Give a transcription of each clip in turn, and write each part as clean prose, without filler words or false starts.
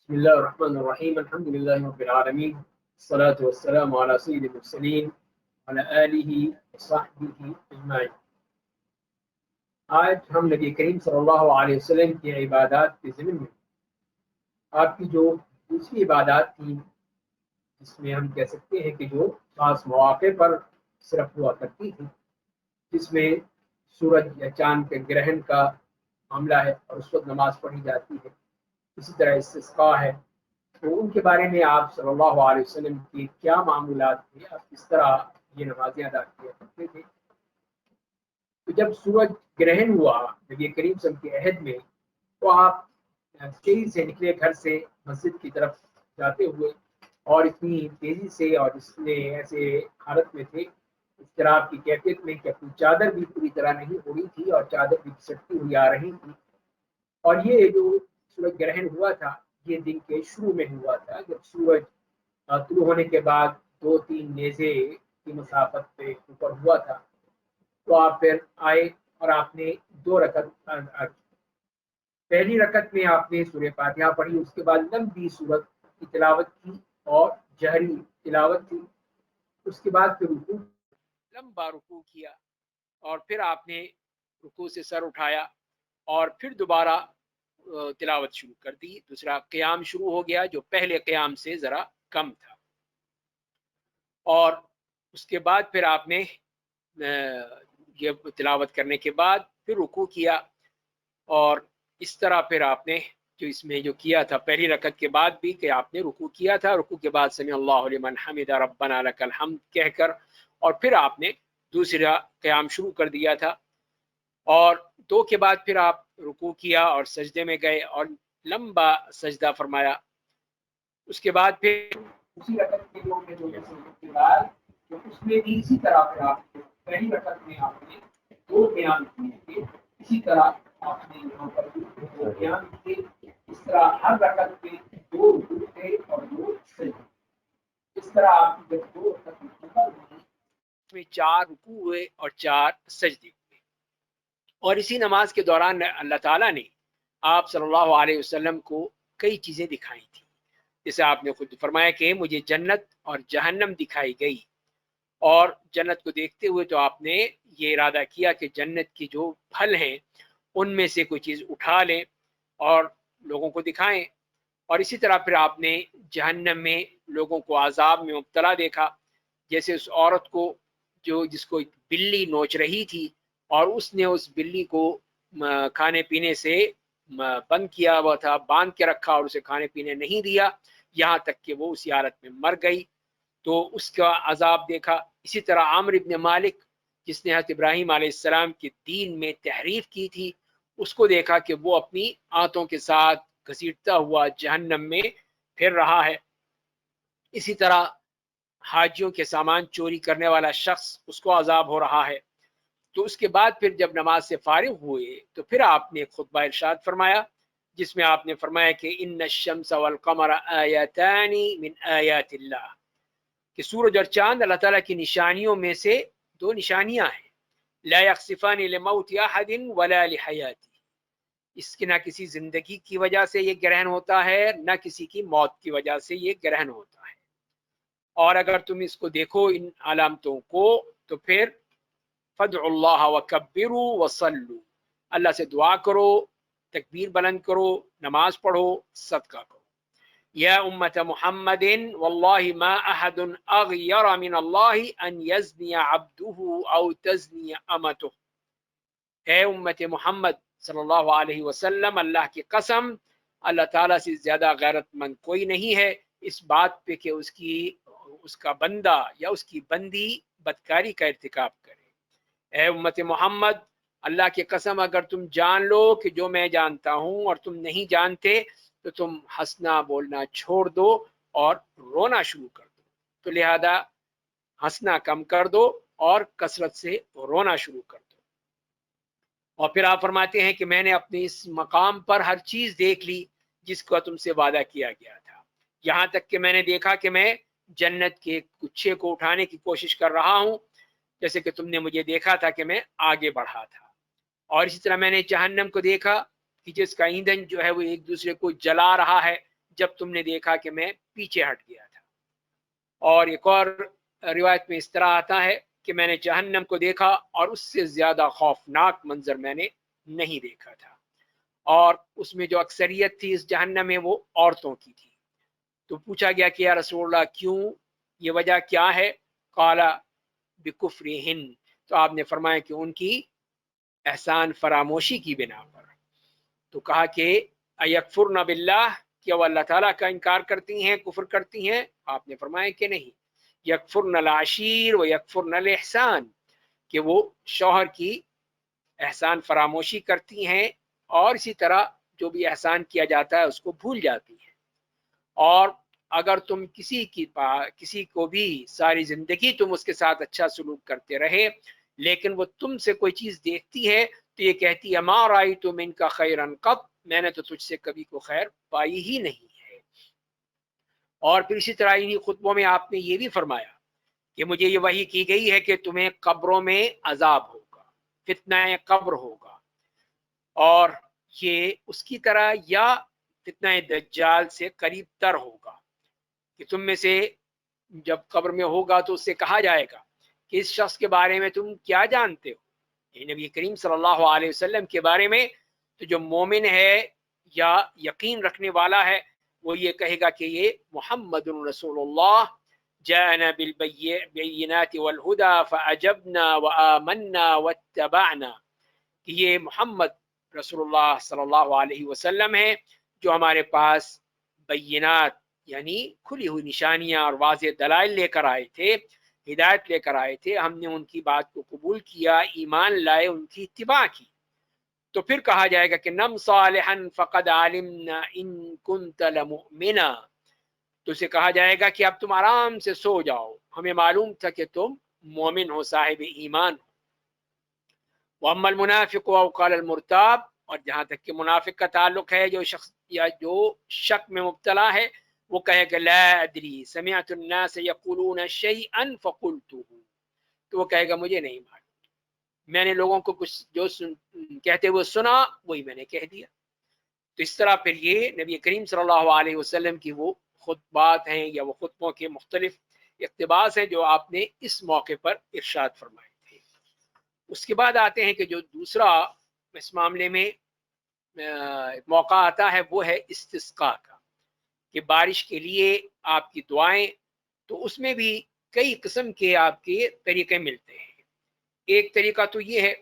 بسم الله الرحمن الرحيم الحمد لله رب العالمين الصلاة والسلام على سيد المرسلين وعلى آله وصحبه أجمعين۔ آج ہم نبی کریم صلی اللہ علیہ وسلم کی عبادات کے ضمن میں آپ کی جو دوسری عبادات تھیں، جس میں ہم کہہ سکتے ہیں کہ جو خاص مواقع پر صرف ہوا کرتی تھی، جس میں سورج یا چاند کے گرہن کا معاملہ ہے اور اس وقت نماز پڑھی جاتی ہے، اسی طرح استسقاء ہے، تو ان کے بارے میں آپ صلی اللہ علیہ وسلم کی کیا معمولات تھے، آپ کس طرح یہ نمازیں ادا کیا کرتے تھے؟ تو جب سورج گرہن ہوا نبی کریم صلی اللہ علیہ وسلم کے عہد میں، تو آپ تیزی سے نکلے گھر سے مسجد کی طرف جاتے ہوئے، اور اتنی تیزی سے اور اس میں ایسے حالت میں تھے، اضطراب کی کیفیت میں کہ اپنی چادر بھی پوری طرح نہیں اڑی تھی اور چادر بھی کھسکتی ہوئی آ رہی تھی۔ اور یہ جو سورج گرہن ہوا تھا یہ دن کے شروع میں ہوا تھا، جب سورج طلوع ہونے کے بعد 2-3 نیزے کی مسافت پہ اوپر ہوا تھا، تو آپ پھر آئے اور آپ نے 2 رکعت، پہلی رکعت میں آپ نے سورہ فاتحہ پڑھی، اس کے بعد لمبی سورت کی تلاوت کی اور جہری تلاوت تھی، اس کے بعد پھر رکوع، لمبا رکوع کیا، اور پھر آپ نے رکوع سے سر اٹھایا اور پھر دوبارہ تلاوت شروع کر دی۔ دوسرا قیام شروع ہو گیا جو پہلے قیام سے ذرا کم تھا، اور اس کے بعد پھر آپ نے یہ تلاوت کرنے کے بعد پھر رکوع کیا، اور اس طرح پھر آپ نے جو اس میں جو کیا تھا پہلی رکعت کے بعد بھی کہ آپ نے رکوع کیا تھا، رکوع کے بعد سمع اللہ لمن حمد ربنا لک الحمد کہہ کر، اور پھر آپ نے دوسرا قیام شروع کر دیا تھا، اور 2 کے بعد پھر آپ رکوع کیا اور سجدے میں گئے اور لمبا سجدہ فرمایا۔ اس کے بعد پھر اسی رکعت کے کے بعد اس میں بھی اسی طرح پھر آپ پہلی رکعت میں آپ نے 2 قیام کیے تھے، اسی طرح آپ نے یہاں پر 2 قیام کیے، اس طرح ہر رکعت میں 2 رکوع تھے اور 2 سجدے، اس طرح آپ کی جب 2 رکعت مکمل ہوئی اس میں 4 رکوع ہوئے اور 4 سجدے ہوئے۔ اور اسی نماز کے دوران اللہ تعالیٰ نے آپ صلی اللہ علیہ وسلم کو کئی چیزیں دکھائی تھی، جیسے آپ نے خود فرمایا کہ مجھے جنت اور جہنم دکھائی گئی، اور جنت کو دیکھتے ہوئے تو آپ نے یہ ارادہ کیا کہ جنت کی جو پھل ہیں ان میں سے کوئی چیز اٹھا لیں اور لوگوں کو دکھائیں، اور اسی طرح پھر آپ نے جہنم میں لوگوں کو عذاب میں مبتلا دیکھا، جیسے اس عورت کو جس کو بلی نوچ رہی تھی اور اس نے اس بلی کو کھانے پینے سے بند کیا ہوا تھا، باندھ کے رکھا اور اسے کھانے پینے نہیں دیا، یہاں تک کہ وہ اسی حالت میں مر گئی، تو اس کا عذاب دیکھا۔ اسی طرح عامر ابن مالک جس نے حضرت ابراہیم علیہ السلام کے دین میں تحریف کی تھی، اس کو دیکھا کہ وہ اپنی آنتوں کے ساتھ گھسیٹتا ہوا جہنم میں پھر رہا ہے۔ اسی طرح حاجیوں کے سامان چوری کرنے والا شخص، اس کو عذاب ہو رہا ہے۔ تو اس کے بعد پھر جب نماز سے فارغ ہوئے تو پھر آپ نے خطبہ ارشاد فرمایا، جس میں آپ نے فرمایا کہ ان الشمس والقمر آیاتان من آیات اللہ، کہ سورج اور چاند اللہ تعالیٰ کی نشانیوں میں سے 2 نشانیاں ہیں، لا یخسفان لموت احد ولا لحیاتی، اس کی نہ کسی زندگی کی وجہ سے یہ گرہن ہوتا ہے نہ کسی کی موت کی وجہ سے یہ گرہن ہوتا ہے، اور اگر تم اس کو دیکھو ان علامتوں کو تو پھر فدعوا اللہ وکبروا وصلوا، اللہ سے دعا کرو، تکبیر بلند کرو، نماز پڑھو، صدقہ کرو۔ یا امت محمد واللہ ما احد اغیر من اللہ ان یزنی عبدہ او تزنی امتہ، اے امت محمد صلی اللہ علیہ وسلم، اللہ کی قسم اللہ تعالیٰ سے زیادہ غیرت مند کوئی نہیں ہے اس بات پہ کہ اس کا بندہ یا اس کی بندی بدکاری کا ارتکاب کرے۔ اے امت محمد، اللہ کی قسم اگر تم جان لو کہ جو میں جانتا ہوں اور تم نہیں جانتے تو تم ہنسنا بولنا چھوڑ دو اور رونا شروع کر دو، تو لہذا ہنسنا کم کر دو اور کثرت سے رونا شروع کر دو۔ اور پھر آپ فرماتے ہیں کہ میں نے اپنے اس مقام پر ہر چیز دیکھ لی جس کو تم سے وعدہ کیا گیا تھا، یہاں تک کہ میں نے دیکھا کہ میں جنت کے گچھے کو اٹھانے کی کوشش کر رہا ہوں جیسے کہ تم نے مجھے دیکھا تھا کہ میں آگے بڑھا تھا، اور اسی طرح میں نے جہنم کو دیکھا کہ جس کا ایندھن جو ہے وہ ایک دوسرے کو جلا رہا ہے جب تم نے دیکھا کہ میں پیچھے ہٹ گیا تھا۔ اور ایک اور روایت میں اس طرح آتا ہے کہ میں نے جہنم کو دیکھا اور اس سے زیادہ خوفناک منظر میں نے نہیں دیکھا تھا، اور اس میں جو اکثریت تھی اس جہنم میں وہ عورتوں کی تھی۔ تو پوچھا گیا کہ یا رسول اللہ کیوں، یہ وجہ کیا ہے؟ قال بکفرہن، تو آپ نے فرمایا کہ ان کی احسان فراموشی کی بنا پر۔ تو کہا کہ ایکفرن باللہ، کیا وہ اللہ تعالیٰ کا انکار کرتی ہیں، کفر کرتی ہیں؟ آپ نے فرمایا کہ نہیں۔ یکفرن العشیر و یکفرن الاحسان، کہ وہ شوہر کی احسان فراموشی کرتی ہیں اور اسی طرح جو بھی احسان کیا جاتا ہے اس کو بھول جاتی ہیں۔ اور اگر تم کسی کو بھی ساری زندگی تم اس کے ساتھ اچھا سلوک کرتے رہے، لیکن وہ تم سے کوئی چیز دیکھتی ہے تو یہ کہتی ہے ما رأیت منک خیرا قط، میں نے تو تجھ سے کبھی کو خیر پائی ہی نہیں ہے۔ اور پھر اسی طرح انہی خطبوں میں آپ نے یہ بھی فرمایا کہ مجھے یہ وحی کی گئی ہے کہ تمہیں قبروں میں عذاب ہوگا، فتنہ قبر ہوگا، اور یہ اس کی طرح یا فتنہ دجال سے قریب تر ہوگا، کہ تم میں سے جب قبر میں ہوگا تو اس سے کہا جائے گا کہ اس شخص کے بارے میں تم کیا جانتے ہو، یعنی نبی کریم صلی اللہ علیہ وسلم کے بارے میں۔ تو جو مومن ہے یا یقین رکھنے والا ہے وہ یہ کہے گا کہ یہ محمد رسول اللہ جاءنا بالبینات والہدى فعجبنا وآمنا واتبعنا، کہ یہ محمد رسول اللہ صلی اللہ علیہ وسلم ہے جو ہمارے پاس بینات یعنی کھلی ہوئی نشانیاں اور واضح دلائل لے کر آئے تھے، ہدایت لے کر آئے تھے، ہم نے ان کی بات کو قبول کیا، ایمان لائے، ان کی اتباع کی۔ تو پھر کہا جائے گا کہ نم صالحا فقد علمنا ان کنت لمؤمنا، تو اسے کہا جائے گا کہ اب تم آرام سے سو جاؤ، ہمیں معلوم تھا کہ تم مومن ہو، صاحب ایمان ہو۔ واما المنافق او قال المرتاب، اور جہاں تک کہ منافق کا تعلق ہے، جو شخص یا جو شک میں مبتلا ہے، وہ کہے کہ لا ادری سمعت الناس یقولون شیئا فقلته، تو وہ کہے گا مجھے نہیں معلوم، میں نے لوگوں کو کچھ جو کہتے ہوئے سنا وہی میں نے کہہ دیا۔ تو اس طرح پھر یہ نبی کریم صلی اللہ علیہ وسلم کی وہ خطبات ہیں یا وہ خطبوں کے مختلف اقتباس ہیں جو آپ نے اس موقع پر ارشاد فرمائے تھے۔ اس کے بعد آتے ہیں کہ جو دوسرا اس معاملے میں موقع آتا ہے وہ ہے استسقاء کا، کہ بارش کے لیے آپ کی دعائیں، تو اس میں بھی کئی قسم کے آپ کے طریقے ملتے ہیں۔ ایک طریقہ تو یہ ہے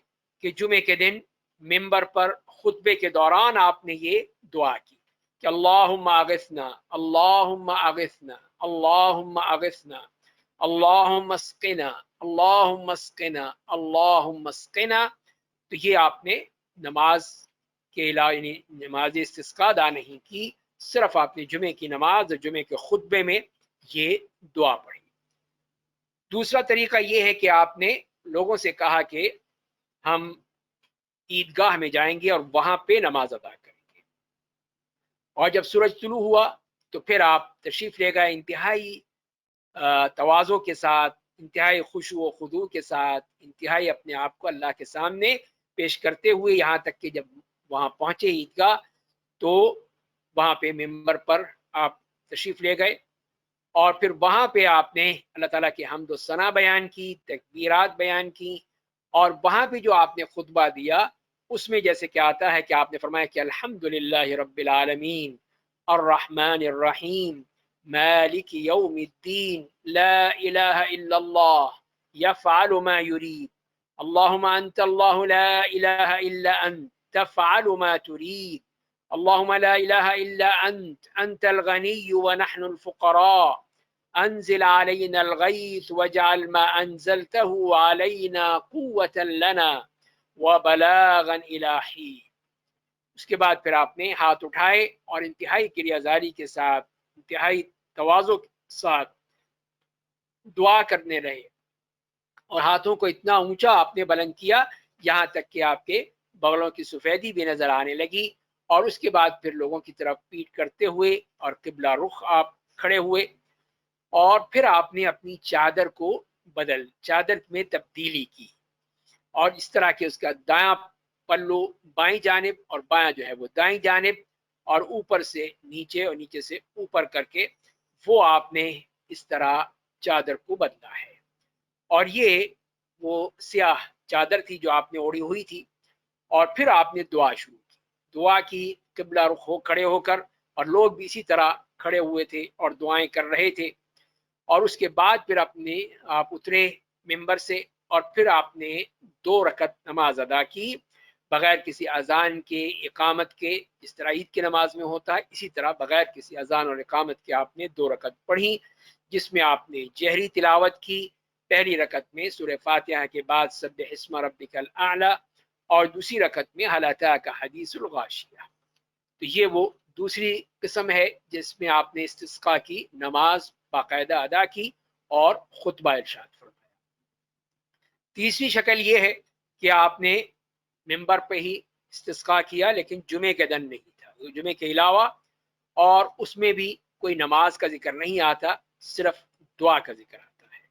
کہ جمعے کے دن ممبر پر خطبے کے دوران آپ نے یہ دعا کی کہ اللہم اغثنا اللہم اغثنا اللہم اغثنا اللہم اسقنا اللہم اسقنا اللہم اسقنا، تو یہ آپ نے نماز کے علاوہ یعنی نماز استسقاء ادا نہیں کی، صرف آپ نے جمعے کی نماز اور جمعے کے خطبے میں یہ دعا پڑھی۔ دوسرا طریقہ یہ ہے کہ آپ نے لوگوں سے کہا کہ ہم عیدگاہ میں جائیں گے اور وہاں پہ نماز ادا کریں گے، اور جب سورج طلوع ہوا تو پھر آپ تشریف لے گئے انتہائی تواضع کے ساتھ، انتہائی خشوع و خضوع کے ساتھ، انتہائی اپنے آپ کو اللہ کے سامنے پیش کرتے ہوئے، یہاں تک کہ جب وہاں پہنچے عیدگاہ تو وہاں پہ ممبر پر آپ تشریف لے گئے، اور پھر وہاں پہ آپ نے اللہ تعالیٰ کی حمد و ثنا بیان کی، تکبیرات بیان کی، اور وہاں پہ جو آپ نے خطبہ دیا اس میں جیسے کہ آتا ہے کہ آپ نے فرمایا کہ الحمدللہ رب العالمین الرحمن الرحیم مالک یوم الدین لا الہ الا اللہ یفعل ما یرید اللہم انت اللہ لا الہ الا انت تفعل ما ترید اللہم لا الہ الا انت الغنی ونحن الفقراء انزل علينا الغيث واجعل ما انزلته علينا قوة لنا وبلاغا الى حين۔ اس کے بعد پھر آپ نے ہاتھ اٹھائے اور انتہائی کریازاری کے ساتھ، انتہائی تواضع کے ساتھ دعا کرنے رہے، اور ہاتھوں کو اتنا اونچا آپ نے بلند کیا یہاں تک کہ آپ کے بغلوں کی سفیدی بھی نظر آنے لگی، اور اس کے بعد پھر لوگوں کی طرف پیٹ کرتے ہوئے اور قبلہ رخ آپ کھڑے ہوئے، اور پھر آپ نے اپنی چادر کو چادر میں تبدیلی کی، اور اس طرح کہ اس کا دایاں پلو بائیں جانب اور بایاں جو ہے وہ دائیں جانب، اور اوپر سے نیچے اور نیچے سے اوپر کر کے وہ آپ نے اس طرح چادر کو بدلا ہے۔ اور یہ وہ سیاہ چادر تھی جو آپ نے اوڑھی ہوئی تھی، اور پھر آپ نے دعا شروع کی، دعا کی قبلہ رخ ہو کھڑے ہو کر، اور لوگ بھی اسی طرح کھڑے ہوئے تھے اور دعائیں کر رہے تھے۔ اور اس کے بعد پھر آپ اترے ممبر سے، اور پھر آپ نے 2 رکعت نماز ادا کی بغیر کسی اذان کے اقامت کے، جس طرح عید کی نماز میں ہوتا ہے اسی طرح بغیر کسی اذان اور اقامت کے آپ نے 2 رکعت پڑھی، جس میں آپ نے جہری تلاوت کی۔ پہلی رکعت میں سورہ فاتحہ کے بعد سبح اسم ربک الاعلی، اور دوسری رکعت میں هل اتاک حدیث الغاشیہ۔ تو یہ وہ دوسری قسم ہے جس میں آپ نے استسقاء کی نماز باقاعدہ ادا کی اور خطبہ ارشاد فرمایا۔ تیسری شکل یہ ہے کہ آپ نے ممبر پہ ہی استسقاء کیا، لیکن جمعے کے دن نہیں تھا، جمعے کے علاوہ، اور اس میں بھی کوئی نماز کا ذکر نہیں آتا، صرف دعا کا ذکر آتا ہے۔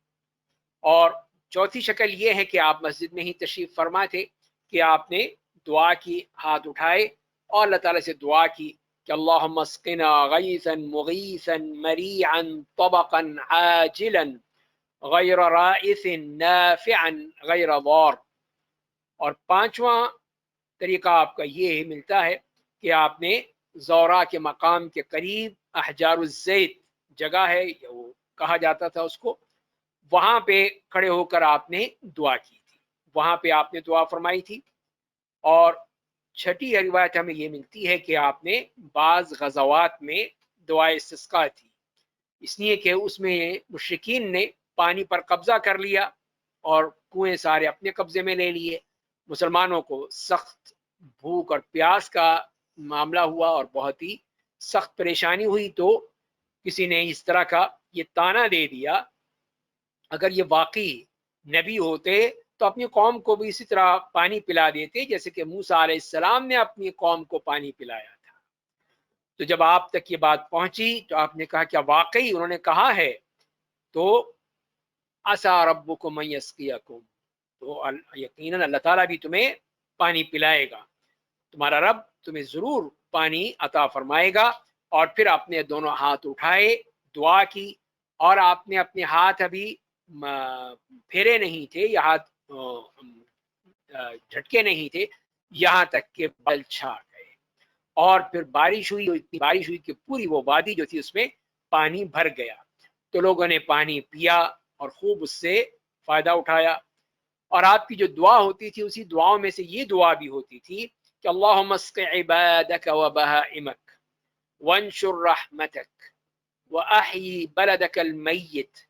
اور چوتھی شکل یہ ہے کہ آپ مسجد میں ہی تشریف فرما تھے کہ آپ نے دعا کی، ہاتھ اٹھائے اور اللہ تعالیٰ سے دعا کی کہ اللہم اسقنا غیثا مغیثا مریعا طبقا عاجلا غیر رائث نافعا غیر ضار۔ اور پانچواں طریقہ آپ کا یہ ملتا ہے کہ آپ نے زورا کے مقام کے قریب احجار الزیت جگہ ہے، وہ کہا جاتا تھا اس کو، وہاں پہ کھڑے ہو کر آپ نے دعا کی تھی، وہاں پہ آپ نے دعا فرمائی تھی۔ اور چھٹی روایت ہمیں یہ ملتی ہے کہ آپ نے بعض غزوات میں دعائے استسقاء تھی، اس لیے کہ اس میں مشرکین نے پانی پر قبضہ کر لیا اور کنویں سارے اپنے قبضے میں لے لیے، مسلمانوں کو سخت بھوک اور پیاس کا معاملہ ہوا اور بہت ہی سخت پریشانی ہوئی، تو کسی نے اس طرح کا یہ طعنہ دے دیا، اگر یہ واقعی نبی ہوتے تو اپنی قوم کو بھی اسی طرح پانی پلا دیتے جیسے کہ موسیٰ علیہ السلام نے اپنی قوم کو پانی پلایا تھا۔ تو جب آپ تک یہ بات پہنچی تو آپ نے کہا کیا واقعی انہوں نے کہا ہے؟ تو عسیٰ ربکم ان یسقیکم، تو یقیناً اللہ تعالیٰ بھی تمہیں پانی پلائے گا، تمہارا رب تمہیں ضرور پانی عطا فرمائے گا۔ اور پھر آپ نے دونوں ہاتھ اٹھائے، دعا کی، اور آپ نے اپنے ہاتھ ابھی پھیرے نہیں تھے، یا ہاتھ جھٹکے نہیں تھے، یہاں تک کہ بادل چھا گئے، اور پھر بارش ہوئی، اتنی بارش ہوئی کہ پوری وہ وادی جو تھی اس میں پانی بھر گیا۔ تو لوگوں نے پانی پیا اور خوب اس سے فائدہ اٹھایا۔ اور آپ کی جو دعا ہوتی تھی اسی دعاؤں میں سے یہ دعا بھی ہوتی تھی کہ اللہم اسق عبادک وبہائمک وانشر رحمتک واحیی بلدک المیت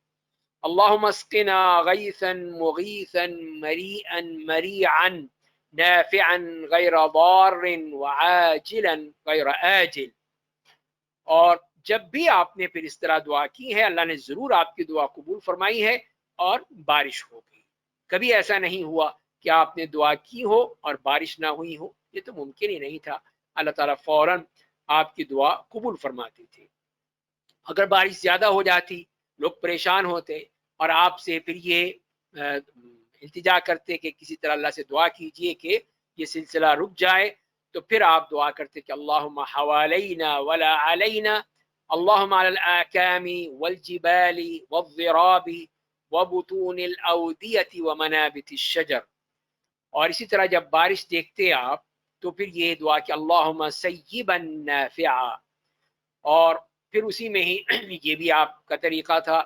اللہم اسقنا غیثا مغیثا مریئا مریعا نافعا غیر ضار وعاجلا غیر آجل۔ اور جب بھی آپ نے پھر اس طرح دعا کی ہے اللہ نے ضرور آپ کی دعا قبول فرمائی ہے اور بارش ہو گئی۔ کبھی ایسا نہیں ہوا کہ آپ نے دعا کی ہو اور بارش نہ ہوئی ہو، یہ تو ممکن ہی نہیں تھا، اللہ تعالیٰ فوراً آپ کی دعا قبول فرماتے تھے۔ اگر بارش زیادہ ہو جاتی، لوگ پریشان ہوتے اور آپ سے پھر یہ التجا کرتے کہ کسی طرح اللہ سے دعا کیجئے کہ یہ سلسلہ رک جائے، تو پھر آپ دعا کرتے کہ اللہم حوالینا ولا علینا، اللہم علی الاکام والجبال والضراب وبطون الاودیة ومنابت الشجر۔ اور اسی طرح جب بارش دیکھتے آپ تو پھر یہ دعا کہ اللہم سیبا نافعا، اور پھر اسی میں ہی یہ بھی آپ کا طریقہ تھا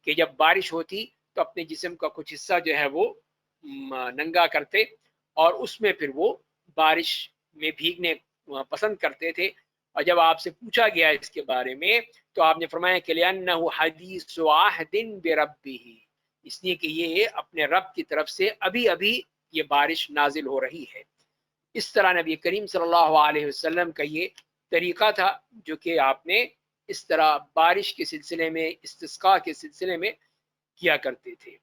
کہ جب بارش ہوتی تو اپنے جسم کا کچھ حصہ جو ہے وہ ننگا کرتے اور اس میں پھر وہ بارش میں بھیگنے پسند کرتے تھے۔ اور جب آپ سے پوچھا گیا اس کے بارے میں تو آپ نے فرمایا کہ لِأَنَّهُ حَدِيثُ عَهْدٍ بِرَبِّهِ، اس لیے کہ یہ اپنے رب کی طرف سے ابھی ابھی یہ بارش نازل ہو رہی ہے۔ اس طرح نبی کریم صلی اللہ علیہ وسلم کا یہ طریقہ تھا جو کہ آپ نے اس طرح بارش کے سلسلے میں، استسقاء کے سلسلے میں کیا کرتے تھے۔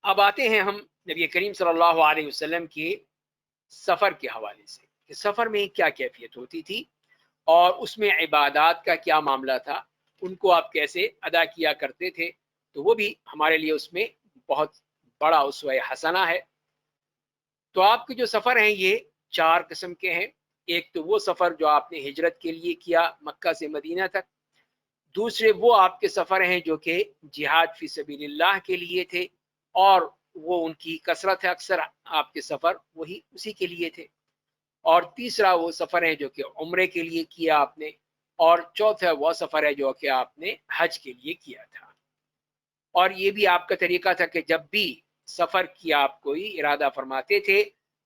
اب آتے ہیں ہم نبی کریم صلی اللہ علیہ وسلم کے سفر کے حوالے سے کہ سفر میں کیا کیفیت ہوتی تھی اور اس میں عبادات کا کیا معاملہ تھا، ان کو آپ کیسے ادا کیا کرتے تھے، تو وہ بھی ہمارے لیے اس میں بہت بڑا اسوہ حسنہ ہے۔ تو آپ کے جو سفر ہیں یہ 4 قسم کے ہیں۔ ایک تو وہ سفر جو آپ نے ہجرت کے لیے کیا مکہ سے مدینہ تک، دوسرے وہ آپ کے سفر ہیں جو کہ جہاد فی سبیل اللہ کے لیے تھے اور وہ ان کی کثرت ہے، اکثر آپ کے سفر وہی اسی کے لیے تھے، اور تیسرا وہ سفر ہے جو کہ عمرے کے لیے کیا آپ نے، اور چوتھا وہ سفر ہے جو کہ آپ نے حج کے لیے کیا تھا۔ اور یہ بھی آپ کا طریقہ تھا کہ جب بھی سفر کی آپ کوئی ارادہ فرماتے تھے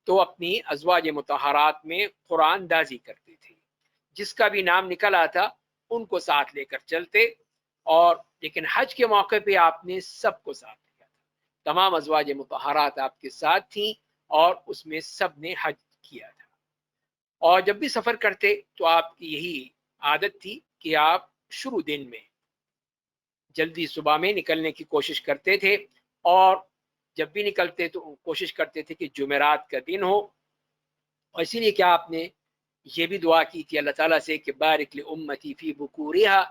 تو اپنی ازواج مطہرات میں قرآن دازی کرتے تھے، جس کا بھی نام نکل آتا ان کو ساتھ لے کر چلتے، اور لیکن حج کے موقع پہ آپ نے سب کو ساتھ لیا تھا، تمام ازواج مطہرات آپ کے ساتھ تھیں اور اس میں سب نے حج کیا تھا۔ اور جب بھی سفر کرتے تو آپ کی یہی عادت تھی کہ آپ شروع دن میں جلدی صبح میں نکلنے کی کوشش کرتے تھے، اور جب بھی نکلتے تو کوشش کرتے تھے کہ جمعرات کا دن ہو، اور اسی لیے کیا آپ نے یہ بھی دعا کی تھی اللہ تعالیٰ سے کہ بارک لامتی فی بکورہا،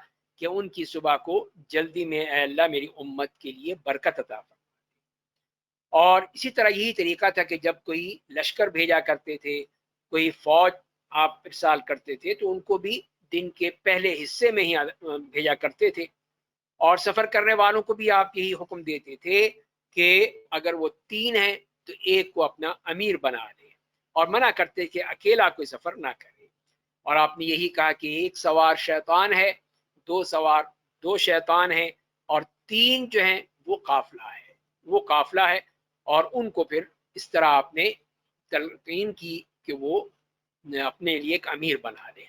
کہ ان کی صبح کو جلدی میں اے اللہ میری امت کے لیے برکت عطا فرما۔ اور اسی طرح یہی طریقہ تھا کہ جب کوئی لشکر بھیجا کرتے تھے، کوئی فوج آپ ارسال کرتے تھے تو ان کو بھی دن کے پہلے حصے میں ہی بھیجا کرتے تھے، اور سفر کرنے والوں کو بھی آپ یہی حکم دیتے تھے کہ اگر وہ 3 ہیں تو ایک کو اپنا امیر بنا لے، اور منع کرتے کہ اکیلا کوئی سفر نہ کرے۔ اور آپ نے یہی کہا کہ 1 سوار شیطان ہے، 2 سوار 2 شیطان ہیں، اور 3 جو ہیں وہ قافلہ ہے، اور ان کو پھر اس طرح آپ نے تلقین کی کہ وہ اپنے لیے ایک امیر بنا لیں۔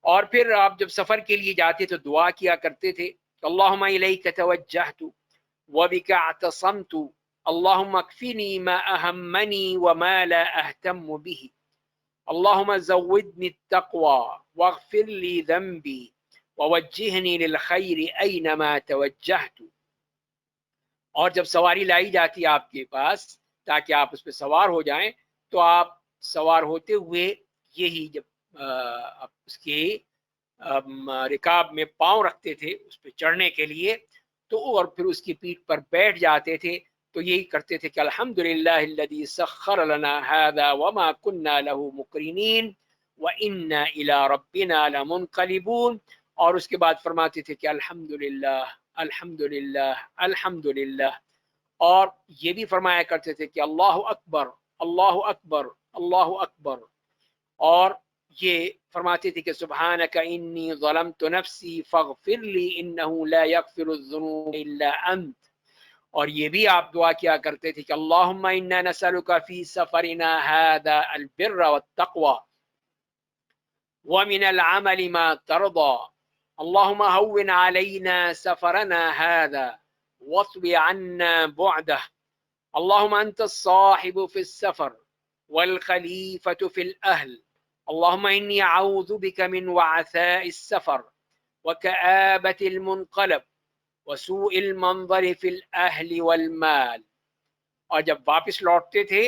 اور پھر آپ جب سفر کے لیے جاتے تو دعا کیا کرتے تھے، اللہم الیک توجہت وبک اعتصمت اللہم اکفنی ما اہمنی وما لا اہتم به اللہم زودنی التقوی واغفر لی ذنبی ووجہنی للخیر اینما توجہت۔ اور جب سواری لائی جاتی آپ کے پاس تاکہ آپ اس پہ سوار ہو جائیں تو آپ سوار ہوتے ہوئے یہی جب اس کے رکاب میں پاؤں رکھتے تھے اس پہ چڑھنے کے لیے تو اور پھر اس کی پیٹھ پر بیٹھ جاتے تھے تو یہی کرتے تھے کہ الحمدللہ الذی سخر لنا هذا وما كنا له مقرنین وإنا إلى ربنا لمنقلبون، اور اس کے بعد فرماتے تھے کہ الحمدللہ الحمدللہ الحمدللہ، اور یہ بھی فرمایا کرتے تھے کہ اللہ اکبر اللہ اکبر اللہ اکبر، اور یہ فرماتے تھے کہ سبحانک انی ظلمت نفسی فاغفر لی انہ لا یغفر الذنوب الا انت، اور یہ بھی آپ دعا کیا کرتے تھے کہ اللہم انا نسألک فی سفرنا هذا البر والتقوى ومن العمل ما ترضى اللهم هون علينا سفرنا هذا واطوِ عنا بعده اللهم أنت الصاحب في السفر والخليفة في الأهل اللهم إني أعوذ بك من وعثاء السفر وكآبة المنقلب وسوء المنظر في الأهل والمال۔ اور جب واپس لوٹتے تھے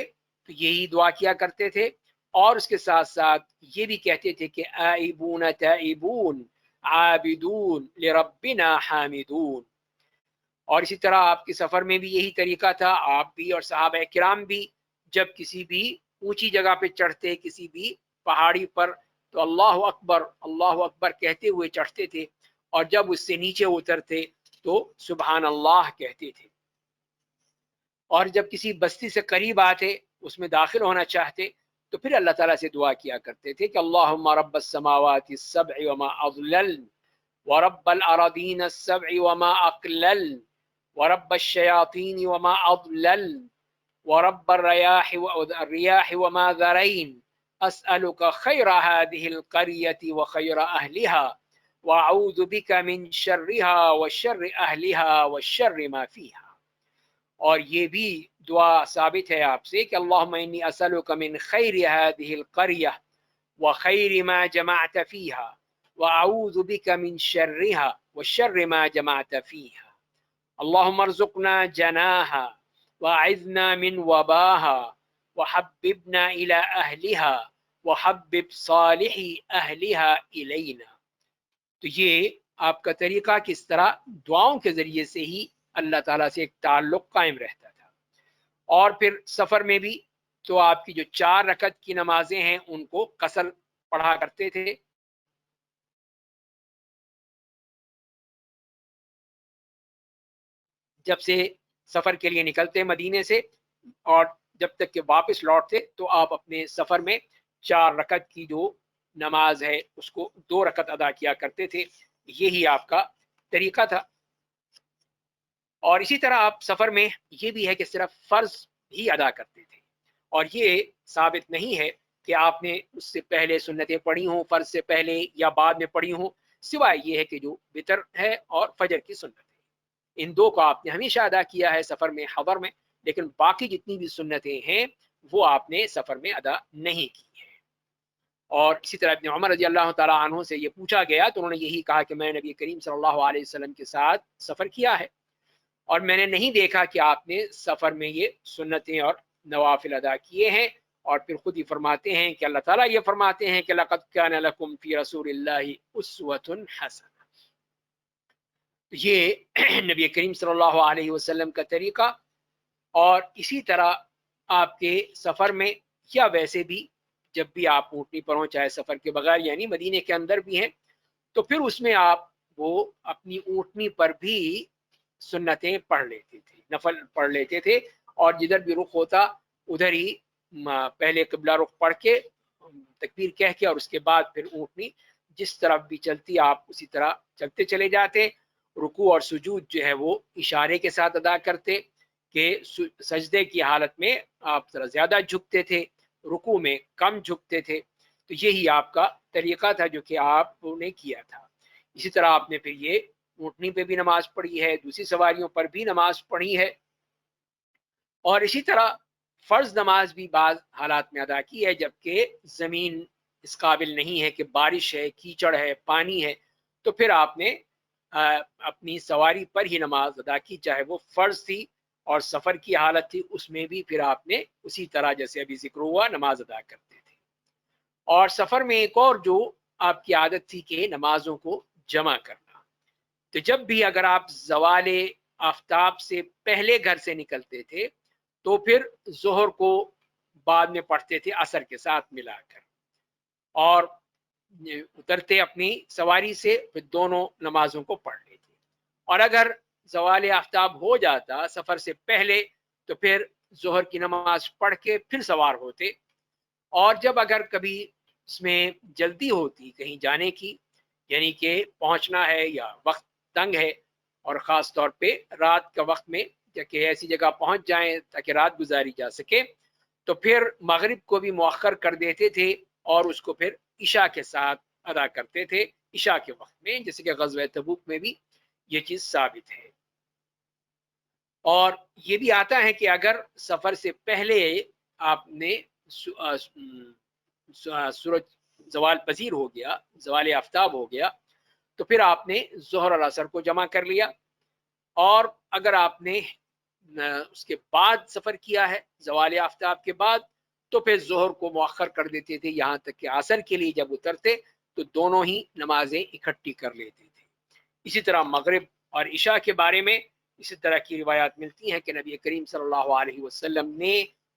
تو یہی دعا کیا کرتے تھے، اور اس کے ساتھ ساتھ یہ بھی کہتے تھے کہ آئبون تائبون عابدون لربنا حامدون۔ اور اسی طرح آپ کے سفر میں بھی یہی طریقہ تھا، آپ بھی اور صحابہ کرام بھی جب کسی بھی اونچی جگہ پہ چڑھتے، کسی بھی پہاڑی پر، تو اللہ اکبر کہتے ہوئے چڑھتے تھے، اور جب اس سے نیچے اترتے تو سبحان اللہ کہتے تھے، اور جب کسی بستی سے قریب آتے اس میں داخل ہونا چاہتے تو پھر اللہ تعالیٰ سے دعا کیا کرتے تھے کہ اللہم رب السماوات السبع وما اضللن ورب الارضین السبع وما اقللن ورب الشیاطین وما اضللن ورب الرياح وما ذرين أسألك خير هذه القرية وخير أهلها وأعوذ بك من شرها وشر أهلها وشر ما فيها۔ اور یہ بھی دعا ثابت ہے آپ سے کہ اللہم انی اسألک من خیر هذه القرية وخیر ما جمعت فيها واعوذ بك من شرها وشر ما جمعت فيها اللہم ارزقنا جناها واعذنا من وباها وحببنا الى اهلها وحبب صالح اهلها الینا۔ تو یہ آپ کا طریقہ کس طرح دعاؤں کے ذریعے سے ہی اللہ تعالیٰ سے ایک تعلق قائم رہتا تھا۔ اور پھر سفر میں بھی تو آپ کی جو 4 رکعت کی نمازیں ہیں ان کو قصر پڑھا کرتے تھے. جب سے سفر کے لیے نکلتے مدینے سے اور جب تک کہ واپس لوٹتے تو آپ اپنے سفر میں 4 رکعت کی جو نماز ہے اس کو 2 رکعت ادا کیا کرتے تھے. یہی آپ کا طریقہ تھا. اور اسی طرح آپ سفر میں یہ بھی ہے کہ صرف فرض ہی ادا کرتے تھے، اور یہ ثابت نہیں ہے کہ آپ نے اس سے پہلے سنتیں پڑھی ہوں فرض سے پہلے یا بعد میں پڑھی ہوں، سوائے یہ ہے کہ جو وتر ہے اور فجر کی سنت ہے، ان 2 کو آپ نے ہمیشہ ادا کیا ہے سفر میں حضر میں، لیکن باقی جتنی بھی سنتیں ہیں وہ آپ نے سفر میں ادا نہیں کی ہیں. اور اسی طرح ابن عمر رضی اللہ تعالیٰ عنہ سے یہ پوچھا گیا تو انہوں نے یہی کہا کہ میں نبی کریم صلی اللہ علیہ وسلم کے ساتھ سفر کیا ہے اور میں نے نہیں دیکھا کہ آپ نے سفر میں یہ سنتیں اور نوافل ادا کیے ہیں. اور پھر خود ہی فرماتے ہیں کہ اللہ تعالیٰ یہ فرماتے ہیں کہ لقد کان لکم فی رسول اللہ اسوۃ حسنہ. یہ نبی کریم صلی اللہ علیہ وسلم کا طریقہ. اور اسی طرح آپ کے سفر میں یا ویسے بھی جب بھی آپ اونٹنی پر ہوں، چاہے سفر کے بغیر یعنی مدینے کے اندر بھی ہیں، تو پھر اس میں آپ وہ اپنی اونٹنی پر بھی سنتیں پڑھ لیتے تھے، نفل پڑھ لیتے تھے، اور جدھر بھی رخ ہوتا ادھر ہی پہلے قبلہ رخ پڑھ کے تکبیر کہہ کے اور اس کے بعد پھر اونٹنی جس طرف بھی چلتی آپ اسی طرح چلتے چلے جاتے. رکوع اور سجود جو ہے وہ اشارے کے ساتھ ادا کرتے کہ سجدے کی حالت میں آپ ذرا زیادہ جھکتے تھے، رکوع میں کم جھکتے تھے. تو یہی آپ کا طریقہ تھا جو کہ آپ نے کیا تھا. اسی طرح آپ نے پھر یہ اونٹنی پہ بھی نماز پڑھی ہے، دوسری سواریوں پر بھی نماز پڑھی ہے، اور اسی طرح فرض نماز بھی بعض حالات میں ادا کی ہے جبکہ زمین اس قابل نہیں ہے کہ بارش ہے، کیچڑ ہے، پانی ہے، تو پھر آپ نے اپنی سواری پر ہی نماز ادا کی، چاہے وہ فرض تھی اور سفر کی حالت تھی اس میں بھی پھر آپ نے اسی طرح جیسے ابھی ذکر ہوا نماز ادا کرتے تھے. اور سفر میں ایک اور جو آپ کی عادت تھی کہ نمازوں کو جمع کرنا. تو جب بھی اگر آپ زوال آفتاب سے پہلے گھر سے نکلتے تھے تو پھر ظہر کو بعد میں پڑھتے تھے عصر کے ساتھ ملا کر، اور اترتے اپنی سواری سے پھر دونوں نمازوں کو پڑھ لیتے. اور اگر زوال آفتاب ہو جاتا سفر سے پہلے تو پھر ظہر کی نماز پڑھ کے پھر سوار ہوتے. اور جب اگر کبھی اس میں جلدی ہوتی کہیں جانے کی، یعنی کہ پہنچنا ہے یا وقت تنگ ہے اور خاص طور پہ رات کا وقت میں کہ ایسی جگہ پہنچ جائیں تاکہ رات گزاری جا سکے، تو پھر مغرب کو بھی مؤخر کر دیتے تھے اور اس کو پھر عشاء کے ساتھ ادا کرتے تھے عشاء کے وقت میں، جیسے کہ غزوہ تبوک میں بھی یہ چیز ثابت ہے. اور یہ بھی آتا ہے کہ اگر سفر سے پہلے آپ نے سورج زوال پذیر ہو گیا، زوال آفتاب ہو گیا، تو پھر آپ نے ظہر اور عصر کو جمع کر لیا. اور اگر آپ نے اس کے بعد سفر کیا ہے زوال آفتاب کے بعد تو پھر ظہر کو مؤخر کر دیتے تھے یہاں تک کہ عصر کے لیے جب اترتے تو دونوں ہی نمازیں اکٹھی کر لیتے تھے. اسی طرح مغرب اور عشاء کے بارے میں اسی طرح کی روایات ملتی ہیں کہ نبی کریم صلی اللہ علیہ وسلم نے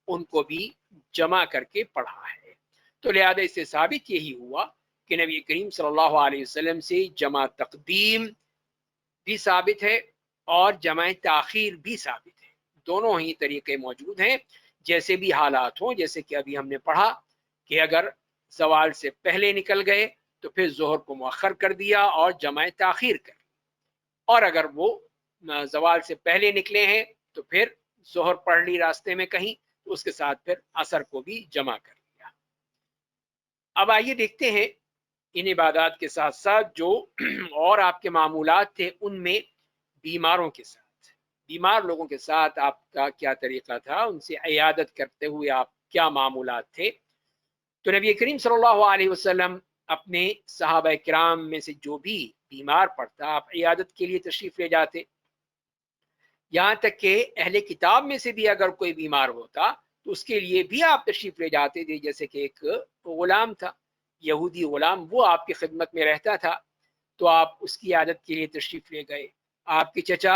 ان کو بھی جمع کر کے پڑھا ہے. تو لہذا اس سے ثابت یہی ہوا کہ نبی کریم صلی اللہ علیہ وسلم سے جمع تقدیم بھی ثابت ہے اور جمع تاخیر بھی ثابت ہے. دونوں ہی طریقے موجود ہیں جیسے بھی حالات ہوں، جیسے کہ ابھی ہم نے پڑھا کہ اگر زوال سے پہلے نکل گئے تو پھر ظہر کو مؤخر کر دیا اور جمع تاخیر کر، اور اگر وہ زوال سے پہلے نکلے ہیں تو پھر ظہر پڑھ لی راستے میں کہیں تو اس کے ساتھ پھر عصر کو بھی جمع کر لیا. اب آئیے دیکھتے ہیں ان عبادات کے ساتھ ساتھ جو اور آپ کے معمولات تھے ان میں بیماروں کے ساتھ، بیمار لوگوں کے ساتھ آپ کا کیا طریقہ تھا، ان سے عیادت کرتے ہوئے آپ کیا معمولات تھے. تو نبی کریم صلی اللہ علیہ وسلم اپنے صحابہ کرام میں سے جو بھی بیمار پڑتا آپ عیادت کے لیے تشریف لے جاتے. یہاں تک کہ اہل کتاب میں سے بھی اگر کوئی بیمار ہوتا تو اس کے لیے بھی آپ تشریف لے جاتے تھے. جیسے کہ ایک غلام تھا، یہودی غلام، وہ آپ کی خدمت میں رہتا تھا تو آپ اس کی عیادت کے لیے تشریف لے گئے. آپ کے چچا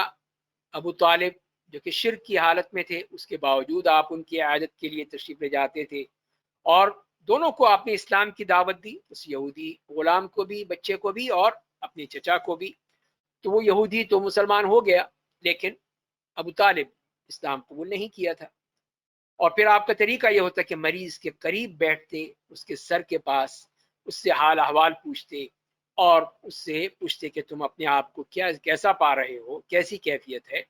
ابو طالب جو کہ شرک کی حالت میں تھے، اس کے باوجود آپ ان کی عیادت کے لیے تشریف لے جاتے تھے، اور دونوں کو آپ نے اسلام کی دعوت دی، اس یہودی غلام کو بھی، بچے کو بھی، اور اپنے چچا کو بھی۔ تو وہ یہودی تو مسلمان ہو گیا، لیکن ابو طالب اسلام قبول نہیں کیا تھا۔ اور پھر آپ کا طریقہ یہ ہوتا کہ مریض کے قریب بیٹھتے، اس کے سر کے پاس، اس سے حال احوال پوچھتے، اور اس سے پوچھتے کہ تم اپنے آپ کو کیسا پا رہے ہو، کیسی کیفیت ہے۔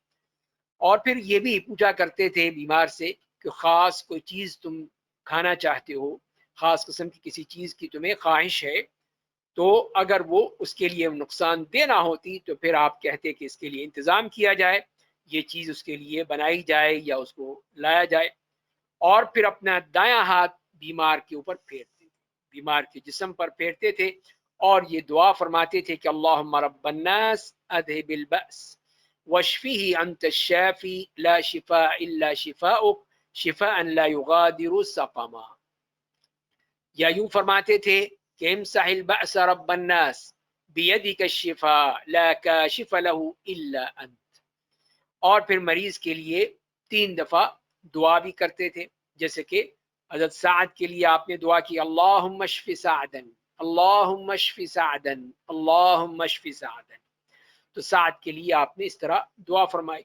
اور پھر یہ بھی پوچھا کرتے تھے بیمار سے کہ خاص کوئی چیز تم کھانا چاہتے ہو، خاص قسم کی کسی چیز کی تمہیں خواہش ہے، تو اگر وہ اس کے لیے نقصان دہ نہ ہوتی تو پھر آپ کہتے کہ اس کے لیے انتظام کیا جائے، یہ چیز اس کے لیے بنائی جائے یا اس کو لایا جائے۔ اور پھر اپنا دایاں ہاتھ بیمار کے اوپر پھیرتے تھے، بیمار کے جسم پر پھیرتے تھے، اور یہ دعا فرماتے تھے کہ اللہم رب الناس اذهب البأس واشفه انت الشافی لا شفاء الا شفاؤک شفاء لا یغادر سقما۔ یا یوں فرماتے تھے کہ امسح البأس رب الناس بیدک الشفاء لا کاشف له الا انت۔ اور پھر مریض کے لیے 3 دفعہ دعا بھی کرتے تھے، جیسے کہ حضرت سعد کے لیے آپ نے دعا کی اللہم اشف سعدا، اللہم اشف سعدا، اللہم اشف سعدا۔ تو سعد کے لیے آپ نے اس طرح دعا فرمائی۔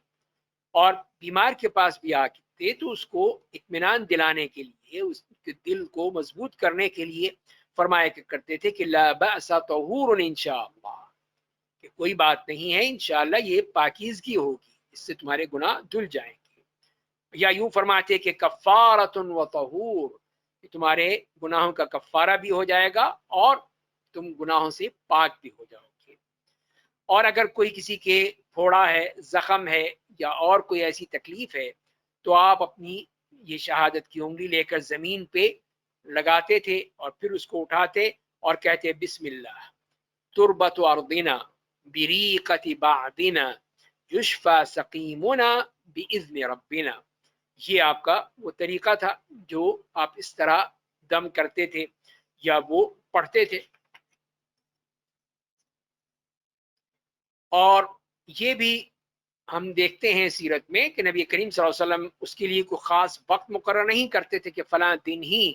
اور بیمار کے پاس بھی آتے تو اس کو اطمینان دلانے کے لیے، اس کے دل کو مضبوط کرنے کے لیے فرمایا کرتے تھے کہ لا بأس طہور انشاءاللہ، کہ کوئی بات نہیں ہے، انشاءاللہ یہ پاکیزگی ہوگی، اس سے تمہارے گناہ دھل جائیں گے۔ یا یوں فرماتے کہ کفارۃ و طہور، کہ تمہارے گناہوں کا کفارہ بھی ہو جائے گا اور تم گناہوں سے پاک بھی ہو جاؤ گے۔ اور اگر کوئی کسی کے پھوڑا ہے، زخم ہے، یا اور کوئی ایسی تکلیف ہے، تو آپ اپنی یہ شہادت کی انگلی لے کر زمین پہ لگاتے تھے اور پھر اس کو اٹھاتے اور کہتے بسم اللہ تربت ارضنا بریقت بعدنا یشفى سقیمنا باذن ربنا۔ یہ آپ کا وہ طریقہ تھا جو آپ اس طرح دم کرتے تھے یا وہ پڑھتے تھے۔ اور یہ بھی ہم دیکھتے ہیں سیرت میں کہ نبی کریم صلی اللہ علیہ وسلم اس کے لیے کوئی خاص وقت مقرر نہیں کرتے تھے کہ فلاں دن ہی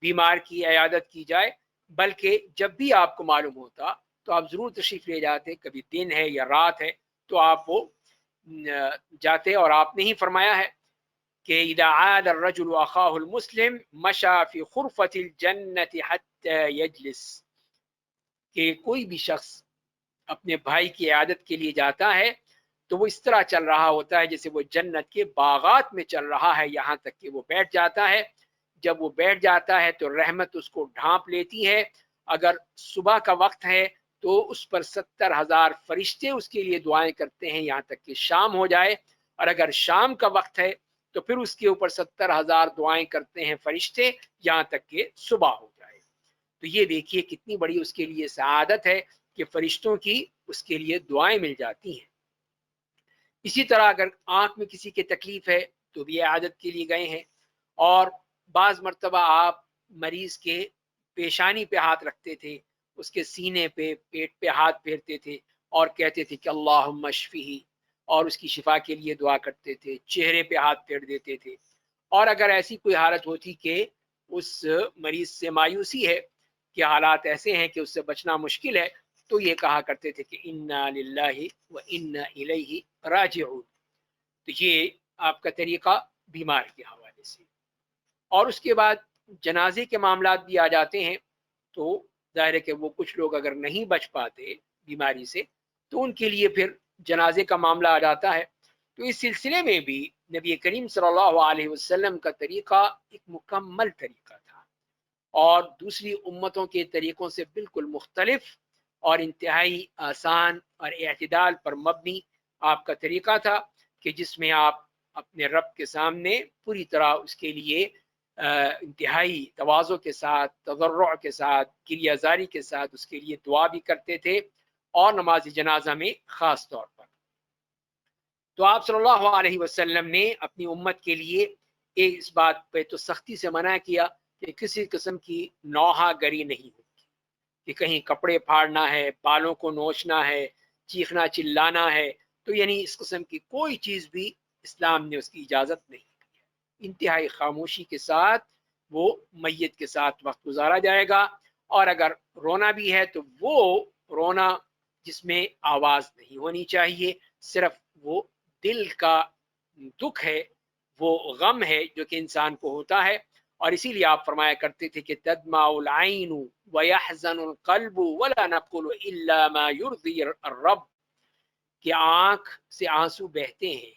بیمار کی عیادت کی جائے، بلکہ جب بھی آپ کو معلوم ہوتا تو آپ ضرور تشریف لے جاتے، کبھی دن ہے یا رات ہے تو آپ وہ جاتے۔ اور آپ نے ہی فرمایا ہے کہ اذا عاد الرجل اخاه المسلم مشى في خرفة الجنة حتى يجلس، کہ کوئی بھی شخص اپنے بھائی کی عیادت کے لیے جاتا ہے تو وہ اس طرح چل رہا ہوتا ہے جیسے وہ جنت کے باغات میں چل رہا ہے، یہاں تک کہ وہ بیٹھ جاتا ہے۔ جب وہ بیٹھ جاتا ہے تو رحمت اس کو ڈھانپ لیتی ہے۔ اگر صبح کا وقت ہے تو اس پر 70,000 فرشتے اس کے لیے دعائیں کرتے ہیں یہاں تک کہ شام ہو جائے، اور اگر شام کا وقت ہے تو پھر اس کے اوپر 70,000 دعائیں کرتے ہیں فرشتے یہاں تک کہ صبح ہو جائے۔ تو یہ دیکھیے کتنی بڑی اس کے لیے سعادت ہے کہ فرشتوں کی اس کے لیے دعائیں مل جاتی ہیں۔ اسی طرح اگر آنکھ میں کسی کی تکلیف ہے تو بھی عادت کے لیے گئے ہیں، اور بعض مرتبہ آپ مریض کے پیشانی پہ ہاتھ رکھتے تھے، اس کے سینے پہ، پیٹ پہ ہاتھ پھیرتے تھے اور کہتے تھے کہ اللہم اشفہ، اور اس کی شفا کے لیے دعا کرتے تھے، چہرے پہ ہاتھ پھیر دیتے تھے۔ اور اگر ایسی کوئی حالت ہوتی کہ اس مریض سے مایوسی ہے، کہ حالات ایسے ہیں کہ اس سے بچنا مشکل ہے، تو یہ کہا کرتے تھے کہ انا للہ و انا الیہ راجعون۔ تو یہ آپ کا طریقہ بیمار کے حوالے سے۔ اور اس کے بعد جنازے کے معاملات بھی آ جاتے ہیں، تو ظاہر ہے کہ وہ کچھ لوگ اگر نہیں بچ پاتے بیماری سے تو ان کے لیے پھر جنازے کا معاملہ آ جاتا ہے۔ تو اس سلسلے میں بھی نبی کریم صلی اللہ علیہ وسلم کا طریقہ ایک مکمل طریقہ تھا، اور دوسری امتوں کے طریقوں سے بالکل مختلف اور انتہائی آسان اور اعتدال پر مبنی آپ کا طریقہ تھا، کہ جس میں آپ اپنے رب کے سامنے پوری طرح اس کے لیے انتہائی تواضع کے ساتھ، تضرع کے ساتھ، کریہ زاری کے ساتھ اس کے لیے دعا بھی کرتے تھے، اور نماز جنازہ میں خاص طور پر۔ تو آپ صلی اللہ علیہ وسلم نے اپنی امت کے لیے اس بات پہ تو سختی سے منع کیا کہ کسی قسم کی نوحہ گری نہیں ہوگی، کہ کہیں کپڑے پھاڑنا ہے، بالوں کو نوچنا ہے، چیخنا چلانا ہے، تو یعنی اس قسم کی کوئی چیز بھی اسلام نے اس کی اجازت نہیں دی ہے۔ انتہائی خاموشی کے ساتھ وہ میت کے ساتھ وقت گزارا جائے گا، اور اگر رونا بھی ہے تو وہ رونا جس میں آواز نہیں ہونی چاہیے، صرف وہ دل کا دکھ ہے، وہ غم ہے جو کہ انسان کو ہوتا ہے۔ اور اسی لیے آپ فرمایا کرتے تھے کہ تدمع العین ویحزن القلب ولا نقول الا ما يرضي الرب، کہ آنکھ سے آنسو بہتے ہیں،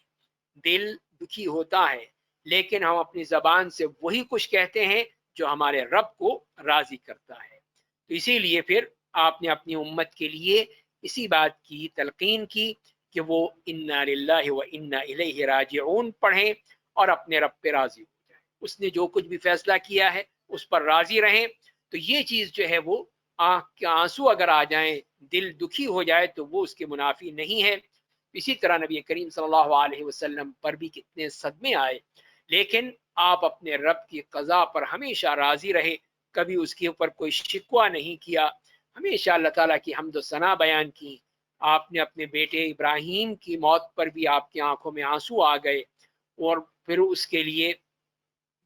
دل دکھی ہوتا ہے، لیکن ہم اپنی زبان سے وہی کچھ کہتے ہیں جو ہمارے رب کو راضی کرتا ہے۔ تو اسی لیے پھر آپ نے اپنی امت کے لیے اسی بات کی تلقین کی کہ وہ انا للہ و انا الیہ راجعون پڑھیں اور اپنے رب پہ راضی ہو جائیں، اس نے جو کچھ بھی فیصلہ کیا ہے اس پر راضی رہیں۔ تو یہ چیز جو ہے وہ آنکھ کے آنسو اگر آ جائیں، دل دکھی ہو جائے، تو وہ اس کے منافی نہیں ہے۔ اسی طرح نبی کریم صلی اللہ علیہ وسلم پر بھی کتنے صدمے آئے، لیکن آپ اپنے رب کی قضا پر ہمیشہ راضی رہے، کبھی اس کے اوپر کوئی شکوہ نہیں کیا، ہمیشہ اللہ تعالیٰ کی حمد و ثنا بیان کی۔ آپ نے اپنے بیٹے ابراہیم کی موت پر بھی آپ کی آنکھوں میں آنسو آ گئے، اور پھر اس کے لیے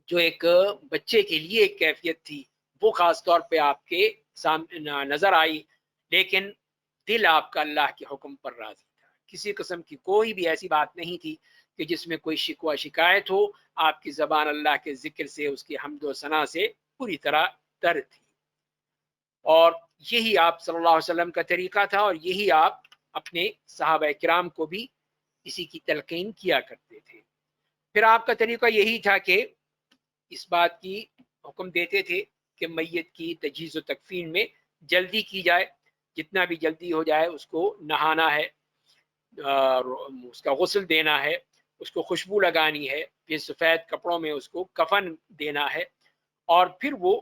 جو ایک بچے کے لیے ایک کیفیت تھی وہ خاص طور پہ آپ کے سامنے نظر آئی، لیکن دل آپ کا اللہ کے حکم پر راضی تھا۔ کسی قسم کی کوئی بھی ایسی بات نہیں تھی کہ جس میں کوئی شکوہ شکایت ہو، آپ کی زبان اللہ کے ذکر سے، اس کی حمد و ثنا سے پوری طرح تر تھی۔ اور یہی آپ صلی اللہ علیہ وسلم کا طریقہ تھا، اور یہی آپ اپنے صحابہ کرام کو بھی اسی کی تلقین کیا کرتے تھے۔ پھر آپ کا طریقہ یہی تھا کہ اس بات کی حکم دیتے تھے کہ میت کی تجہیز و تکفین میں جلدی کی جائے، جتنا بھی جلدی ہو جائے، اس کو نہانا ہے، اس کا غسل دینا ہے، اس کو خوشبو لگانی ہے، پھر سفید کپڑوں میں اس کو کفن دینا ہے، اور پھر وہ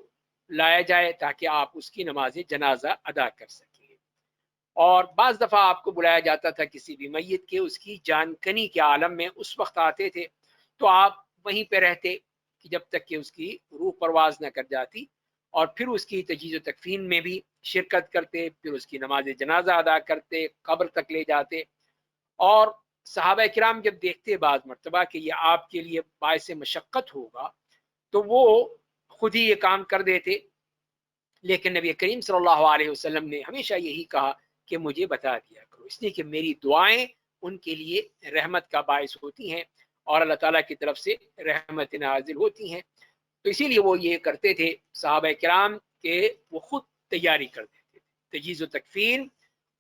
لایا جائے تاکہ آپ اس کی نماز جنازہ ادا کر سکیں۔ اور بعض دفعہ آپ کو بلایا جاتا تھا کسی بھی میت کے اس کی جان کنی کے عالم میں، اس وقت آتے تھے تو آپ وہیں پہ رہتے کہ جب تک کہ اس کی روح پرواز نہ کر جاتی، اور پھر اس کی تجہیز و تکفین میں بھی شرکت کرتے، پھر اس کی نماز جنازہ ادا کرتے، قبر تک لے جاتے۔ اور صحابہ کرام جب دیکھتے بعض مرتبہ کہ یہ آپ کے لیے باعث مشقت ہوگا تو وہ خود ہی یہ کام کر دیتے، لیکن نبی کریم صلی اللہ علیہ وسلم نے ہمیشہ یہی کہا کہ مجھے بتا دیا کرو، اس لیے کہ میری دعائیں ان کے لیے رحمت کا باعث ہوتی ہیں اور اللہ تعالیٰ کی طرف سے رحمت نازل ہوتی ہیں۔ تو اسی لیے وہ یہ کرتے تھے صحابہ کرام کہ وہ خود تیاری کر دیتے تھے تجہیز و تکفین،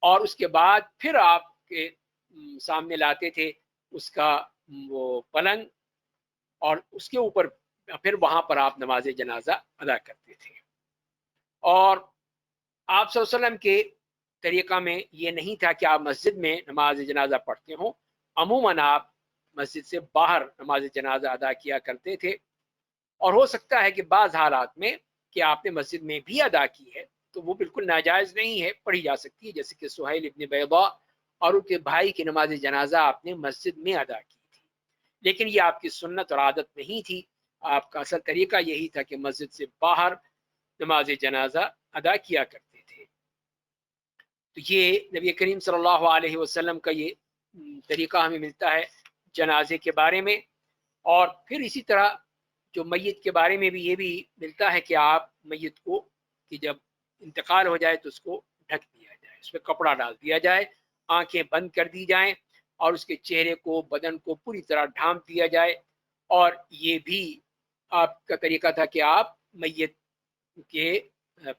اور اس کے بعد پھر آپ کے سامنے لاتے تھے اس کا وہ پلنگ، اور اس کے اوپر پھر وہاں پر آپ نماز جنازہ ادا کرتے تھے۔ اور آپ صلی اللہ علیہ وسلم کے طریقہ میں یہ نہیں تھا کہ آپ مسجد میں نماز جنازہ پڑھتے ہوں، عموماً آپ مسجد سے باہر نماز جنازہ ادا کیا کرتے تھے، اور ہو سکتا ہے کہ بعض حالات میں کہ آپ نے مسجد میں بھی ادا کی ہے تو وہ بالکل ناجائز نہیں ہے، پڑھی جا سکتی ہے، جیسے کہ سہیل ابن بیضاء اور ان کے بھائی کی نماز جنازہ آپ نے مسجد میں ادا کی تھی، لیکن یہ آپ کی سنت اور عادت نہیں تھی، آپ کا اصل طریقہ یہی تھا کہ مسجد سے باہر نماز جنازہ ادا کیا کرتے تھے۔ تو یہ نبی کریم صلی اللہ علیہ وسلم کا یہ طریقہ ہمیں ملتا ہے جنازے کے بارے میں۔ اور پھر اسی طرح جو میت کے بارے میں بھی یہ بھی ملتا ہے کہ آپ میت کو کہ جب انتقال ہو جائے تو اس کو ڈھک دیا جائے، اس پہ کپڑا ڈال دیا جائے، آنکھیں بند کر دی جائیں، اور اس کے چہرے کو، بدن کو پوری طرح ڈھانپ دیا جائے۔ اور یہ بھی آپ کا طریقہ تھا کہ آپ میت کے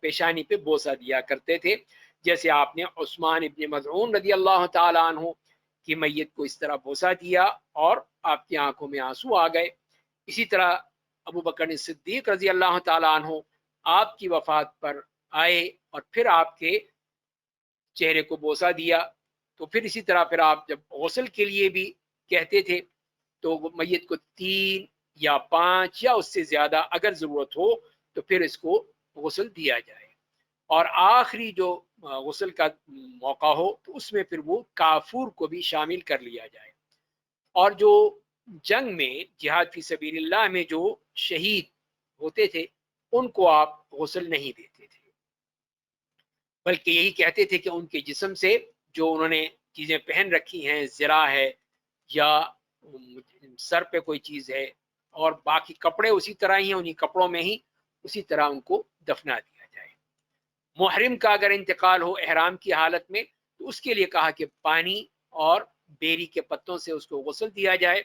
پیشانی پہ بوسہ دیا کرتے تھے، جیسے آپ نے عثمان ابن مظعون رضی اللہ تعالی عنہ کی میت کو اس طرح بوسہ دیا اور آپ کی آنکھوں میں آنسو آ گئے۔ اسی طرح ابو بکر صدیق رضی اللہ تعالی عنہ آپ کی وفات پر آئے اور پھر آپ کے چہرے کو بوسہ دیا۔ تو پھر اسی طرح پھر آپ جب غسل کے لیے بھی کہتے تھے تو میت کو 3 یا 5 یا اس سے زیادہ اگر ضرورت ہو تو پھر اس کو غسل دیا جائے، اور آخری جو غسل کا موقع ہو تو اس میں پھر وہ کافور کو بھی شامل کر لیا جائے۔ اور جو جنگ میں جہاد فی سبیل اللہ میں جو شہید ہوتے تھے ان کو آپ غسل نہیں دیتے تھے، بلکہ یہی کہتے تھے کہ ان کے جسم سے جو انہوں نے چیزیں پہن رکھی ہیں، زرہ ہے یا سر پہ کوئی چیز ہے اور باقی کپڑے اسی طرح ہی ہیں، انہی کپڑوں میں ہی اسی طرح ان کو دفنا دیا جائے۔ محرم کا اگر انتقال ہو احرام کی حالت میں تو اس کے لیے کہا کہ پانی اور بیری کے پتوں سے اس کو غسل دیا جائے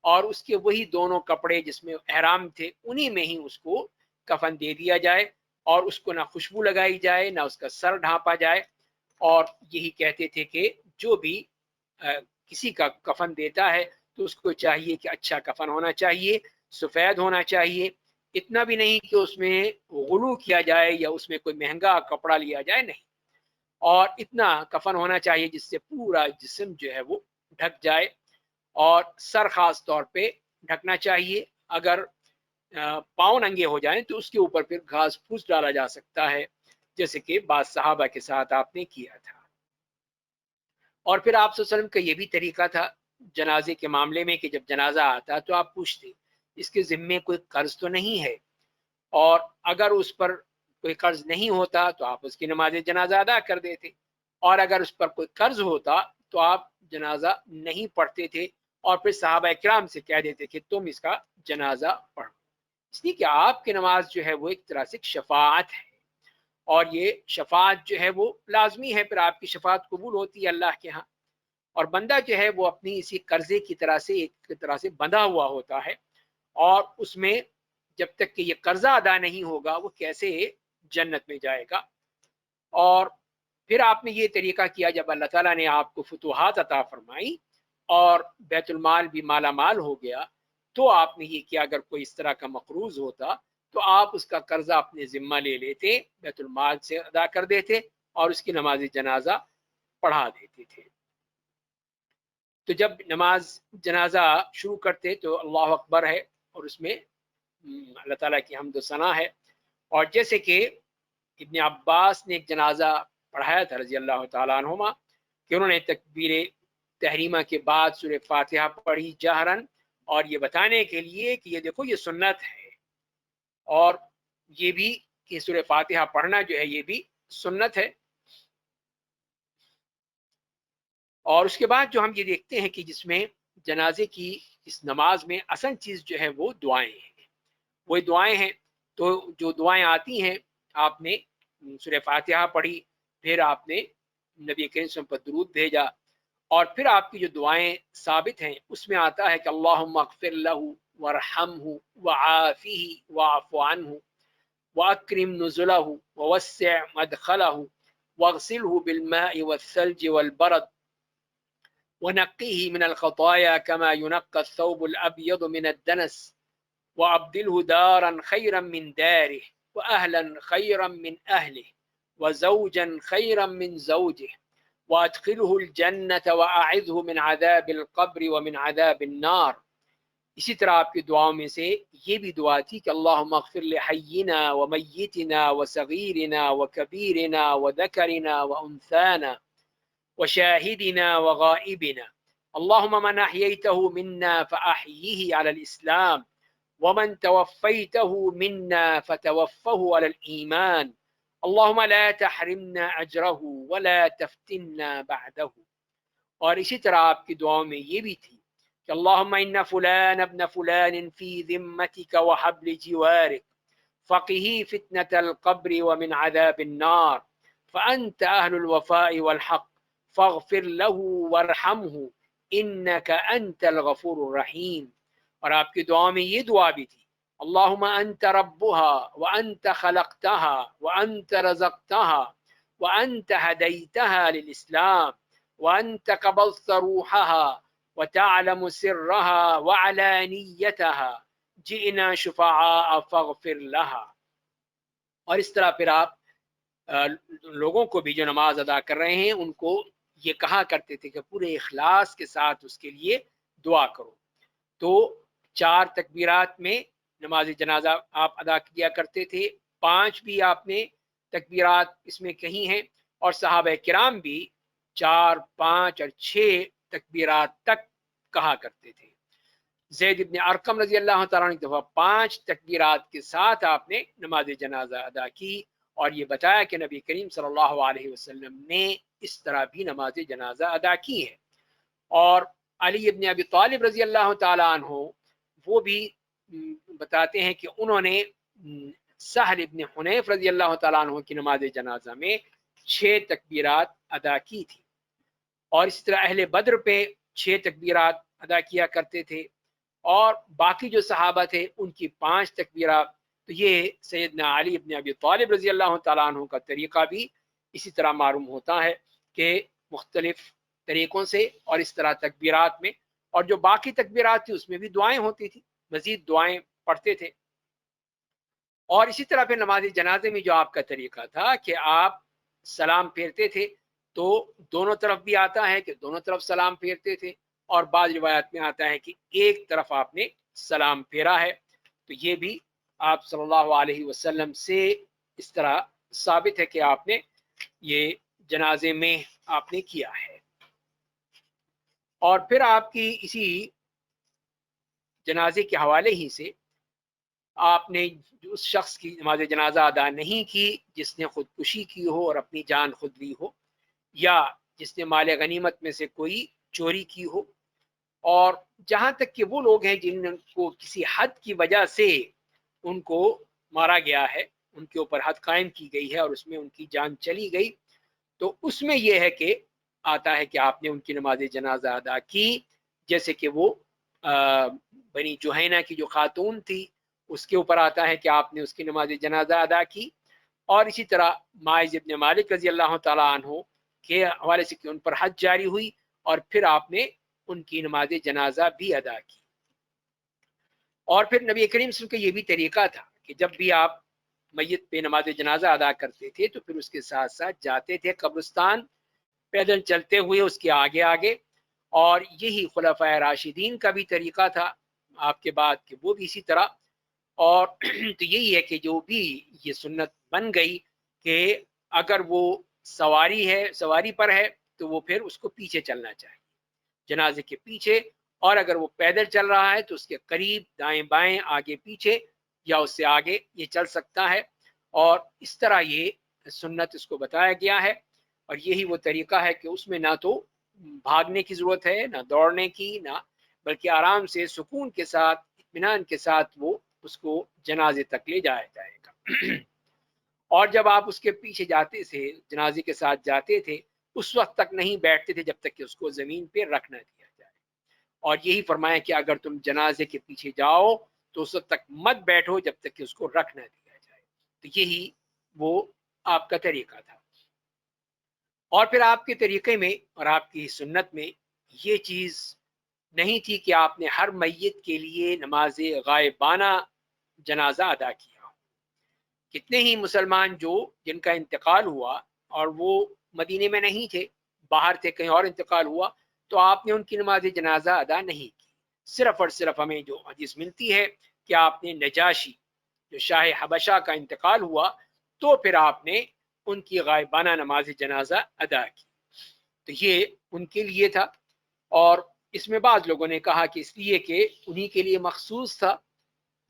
اور اس کے وہی دونوں کپڑے جس میں احرام تھے انہی میں ہی اس کو کفن دے دیا جائے اور اس کو نہ خوشبو لگائی جائے نہ اس کا سر ڈھانپا جائے۔ اور یہی کہتے تھے کہ جو بھی کسی کا کفن دیتا ہے تو اس کو چاہیے کہ اچھا کفن ہونا چاہیے، سفید ہونا چاہیے، اتنا بھی نہیں کہ اس میں غلو کیا جائے یا اس میں کوئی مہنگا کپڑا لیا جائے، نہیں، اور اتنا کفن ہونا چاہیے جس سے پورا جسم جو ہے وہ ڈھک جائے اور سر خاص طور پہ ڈھکنا چاہیے۔ اگر پاؤں ننگے ہو جائیں تو اس کے اوپر پھر گھاس پھوس ڈالا جا سکتا ہے، جیسے کہ بعض صحابہ کے ساتھ آپ نے کیا تھا۔ اور پھر آپ صلی اللہ علیہ وسلم کا یہ بھی طریقہ تھا جنازے کے معاملے میں کہ جب جنازہ آتا تو آپ پوچھتے اس کے ذمے کوئی قرض تو نہیں ہے، اور اگر اس پر کوئی قرض نہیں ہوتا تو آپ اس کی نماز جنازہ ادا کر دیتے، اور اگر اس پر کوئی قرض ہوتا تو آپ جنازہ نہیں پڑھتے تھے اور پھر صحابہ کرام سے کہہ دیتے کہ تم اس کا جنازہ پڑھو، اس لیے کہ آپ کی نماز جو ہے وہ ایک طرح سے شفاعت ہے، اور یہ شفاعت جو ہے وہ لازمی ہے، پھر آپ کی شفاعت قبول ہوتی ہے اللہ کے ہاں، اور بندہ جو ہے وہ اپنی اسی قرضے کی طرح سے ایک طرح سے بندھا ہوا ہوتا ہے، اور اس میں جب تک کہ یہ قرضہ ادا نہیں ہوگا وہ کیسے جنت میں جائے گا۔ اور پھر آپ نے یہ طریقہ کیا جب اللہ تعالیٰ نے آپ کو فتوحات عطا فرمائی اور بیت المال بھی مالا مال ہو گیا تو آپ نے یہ کیا، اگر کوئی اس طرح کا مقروض ہوتا تو آپ اس کا قرضہ اپنے ذمہ لے لیتے، بیت المال سے ادا کر دیتے اور اس کی نماز جنازہ پڑھا دیتے تھے۔ تو جب نماز جنازہ شروع کرتے تو اللہ اکبر ہے اور اس میں اللہ تعالیٰ کی حمد و ثنا ہے، اور جیسے کہ ابن عباس نے ایک جنازہ پڑھایا تھا رضی اللہ تعالیٰ عنہما کہ انہوں نے تکبیر تحریمہ کے بعد سورہ فاتحہ پڑھی جہرن، اور یہ بتانے کے لیے کہ یہ دیکھو یہ سنت ہے، اور یہ بھی کہ سورہ فاتحہ پڑھنا جو ہے یہ بھی سنت ہے۔ اور اس کے بعد جو ہم یہ دیکھتے ہیں کہ جس میں جنازے کی اس نماز میں اصل چیز جو ہے وہ دعائیں ہیں، وہی دعائیں ہیں، تو جو دعائیں آتی ہیں آپ نے سورہ فاتحہ پڑھی، پھر آپ نے نبی کریم صلی اللہ علیہ وسلم پر درود بھیجا، اور پھر آپ کی جو دعائیں ثابت ہیں اس میں آتا ہے کہ اللہم اغفر لہ وارحمہ وعافہ واعف عنہ واکرم نزلہ ووسع مدخلہ واغسلہ بالماء والثلج والبرد ونقيه من الخطايا كما ينقى الثوب الأبيض من الدنس وأبدله دارا خيرا من داره وأهلا خيرا من أهله وزوجا خيرا من زوجه وأدخله الجنة وأعذه من عذاب القبر ومن عذاب النار۔ اسی طرح آپ کی دعاؤں میں سے یہ بھی دعا تھی کہ اللہم اغفر لحینا ومیتنا وصغیرنا وکبیرنا وذکرنا وانثانا وشاهدنا وغائبنا اللهم من أحييته منا فأحيه على الإسلام ومن توفيته منا فتوفه على الإيمان اللهم لا تحرمنا أجره ولا تفتنا بعده۔ اور اسی طرح آپ کی دعاؤں میں یہ بھی تھی کہ اللهم إن فلان ابن فلان في ذمتك وحبل جوارك فقه فتنة القبر ومن عذاب النار فأنت أهل الوفاء والحق فاغفر له وارحمه انك انت الغفور الرحیم۔ اور آپ کی دعاؤں میں یہ دعا بھی تھی اللہم انت ربها وانت خلقتها وانت رزقتها وانت هديتها للإسلام وانت قبضت روحها وتعلم سرها وعلانيتها جئنا شفعاء فاغفر لها۔ اور اس طرح پھر آپ لوگوں کو بھی جو نماز ادا کر رہے ہیں ان کو یہ کہا کرتے تھے کہ پورے اخلاص کے ساتھ اس کے لیے دعا کرو۔ تو 4 تکبیرات میں نماز جنازہ آپ ادا کیا کرتے تھے، 5 بھی آپ نے تکبیرات اس میں کہی ہیں، اور صحابہ کرام بھی 4، 5 اور 6 تکبیرات تک کہا کرتے تھے۔ زید ابن ارقم رضی اللہ تعالیٰ عنہ دفعہ 5 تکبیرات کے ساتھ آپ نے نماز جنازہ ادا کی، اور یہ بتایا کہ نبی کریم صلی اللہ علیہ وسلم نے اس طرح بھی نماز جنازہ ادا کی ہے۔ اور علی ابن ابی طالب رضی اللہ تعالیٰ عنہ وہ بھی بتاتے ہیں کہ انہوں نے سہل ابن حنیف رضی اللہ تعالیٰ عنہ کی نماز جنازہ میں 6 تکبیرات ادا کی تھی، اور اس طرح اہل بدر پہ 6 تکبیرات ادا کیا کرتے تھے، اور باقی جو صحابہ تھے ان کی 5 تکبیرات۔ تو یہ سیدنا علی ابن ابی طالب رضی اللہ تعالیٰ عنہ کا طریقہ بھی اسی طرح معلوم ہوتا ہے کہ مختلف طریقوں سے اور اس طرح تکبیرات میں، اور جو باقی تکبیرات تھی اس میں بھی دعائیں ہوتی تھی، مزید دعائیں پڑھتے تھے۔ اور اسی طرح پھر نماز جنازے میں جو آپ کا طریقہ تھا کہ آپ سلام پھیرتے تھے، تو دونوں طرف بھی آتا ہے کہ دونوں طرف سلام پھیرتے تھے، اور بعض روایات میں آتا ہے کہ ایک طرف آپ نے سلام پھیرا ہے۔ تو یہ بھی آپ صلی اللہ علیہ وسلم سے اس طرح ثابت ہے کہ آپ نے یہ جنازے میں آپ نے کیا ہے۔ اور پھر آپ کی اسی جنازے کے حوالے ہی سے آپ نے اس شخص کی نماز جنازہ ادا نہیں کی جس نے خودکشی کی ہو اور اپنی جان خود لی ہو، یا جس نے مال غنیمت میں سے کوئی چوری کی ہو، اور جہاں تک کہ وہ لوگ ہیں جن کو کسی حد کی وجہ سے ان کو مارا گیا ہے، ان کے اوپر حد قائم کی گئی ہے اور اس میں ان کی جان چلی گئی، تو اس میں یہ ہے کہ آتا ہے کہ آپ نے ان کی نماز جنازہ ادا کی، جیسے کہ وہ بنی جوہینہ کی جو خاتون تھی اس کے اوپر آتا ہے کہ آپ نے اس کی نماز جنازہ ادا کی، اور اسی طرح ماعز ابن مالک رضی اللہ تعالیٰ عنہ کے حوالے سے کہ ان پر حج جاری ہوئی اور پھر آپ نے ان کی نماز جنازہ بھی ادا کی۔ اور پھر نبی کریم صلی اللہ علیہ وسلم کا یہ بھی طریقہ تھا کہ جب بھی آپ میت پہ نماز جنازہ ادا کرتے تھے تو پھر اس کے ساتھ ساتھ جاتے تھے قبرستان پیدل چلتے ہوئے اس کے آگے آگے، اور یہی خلفائے راشدین کا بھی طریقہ تھا آپ کے بعد کہ وہ بھی اسی طرح۔ اور تو یہی ہے کہ جو بھی یہ سنت بن گئی کہ اگر وہ سواری پر ہے تو وہ پھر اس کو پیچھے چلنا چاہیے، جنازے کے پیچھے، اور اگر وہ پیدل چل رہا ہے تو اس کے قریب دائیں بائیں آگے پیچھے یا اس سے آگے یہ چل سکتا ہے، اور اس طرح یہ سنت اس کو بتایا گیا ہے۔ اور یہی وہ طریقہ ہے کہ اس میں نہ تو بھاگنے کی ضرورت ہے، نہ دوڑنے کی، نہ بلکہ آرام سے سکون کے ساتھ اطمینان کے ساتھ وہ اس کو جنازے تک لے جایا جائے گا۔ اور جب آپ اس کے پیچھے جاتے تھے، جنازے کے ساتھ جاتے تھے، اس وقت تک نہیں بیٹھتے تھے جب تک کہ اس کو زمین پہ رکھ نہ دیا جائے، اور یہی فرمایا کہ اگر تم جنازے کے پیچھے جاؤ تو اس وقت تک مت بیٹھو جب تک کہ اس کو رکھ نہ دیا جائے۔ تو یہی وہ آپ کا طریقہ تھا۔ اور پھر آپ کے طریقے میں اور آپ کی سنت میں یہ چیز نہیں تھی کہ آپ نے ہر میت کے لیے نماز غائبانہ جنازہ ادا کیا ہو۔ کتنے ہی مسلمان جن کا انتقال ہوا اور وہ مدینے میں نہیں تھے، باہر تھے، کہیں اور انتقال ہوا، تو آپ نے ان کی نماز جنازہ ادا نہیں کی۔ صرف اور صرف ہمیں جو حدیث ملتی ہے کہ آپ نے نجاشی جو شاہ حبشہ کا انتقال ہوا تو پھر آپ نے ان کی غائبانہ نماز جنازہ ادا کی، تو یہ ان کے لیے تھا۔ اور اس میں بعض لوگوں نے کہا کہ اس لیے کہ انہی کے لیے مخصوص تھا،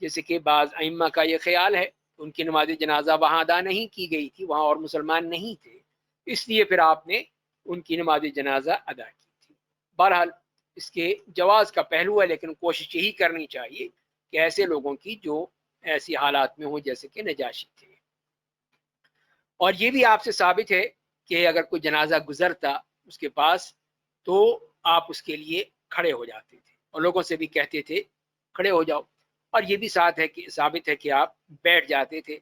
جیسے کہ بعض ائمہ کا یہ خیال ہے ان کی نماز جنازہ وہاں ادا نہیں کی گئی تھی، وہاں اور مسلمان نہیں تھے، اس لیے پھر آپ نے ان کی نماز جنازہ ادا کی تھی۔ بہرحال اس کے جواز کا پہلو ہے، لیکن کوشش یہی کرنی چاہیے کہ ایسے لوگوں کی جو ایسی حالات میں ہوں جیسے کہ نجاشی تھے۔ اور یہ بھی آپ سے ثابت ہے کہ اگر کوئی جنازہ گزرتا اس کے پاس تو آپ اس کے لیے کھڑے ہو جاتے تھے اور لوگوں سے بھی کہتے تھے کھڑے ہو جاؤ، اور یہ بھی ثابت ہے کہ آپ بیٹھ جاتے تھے۔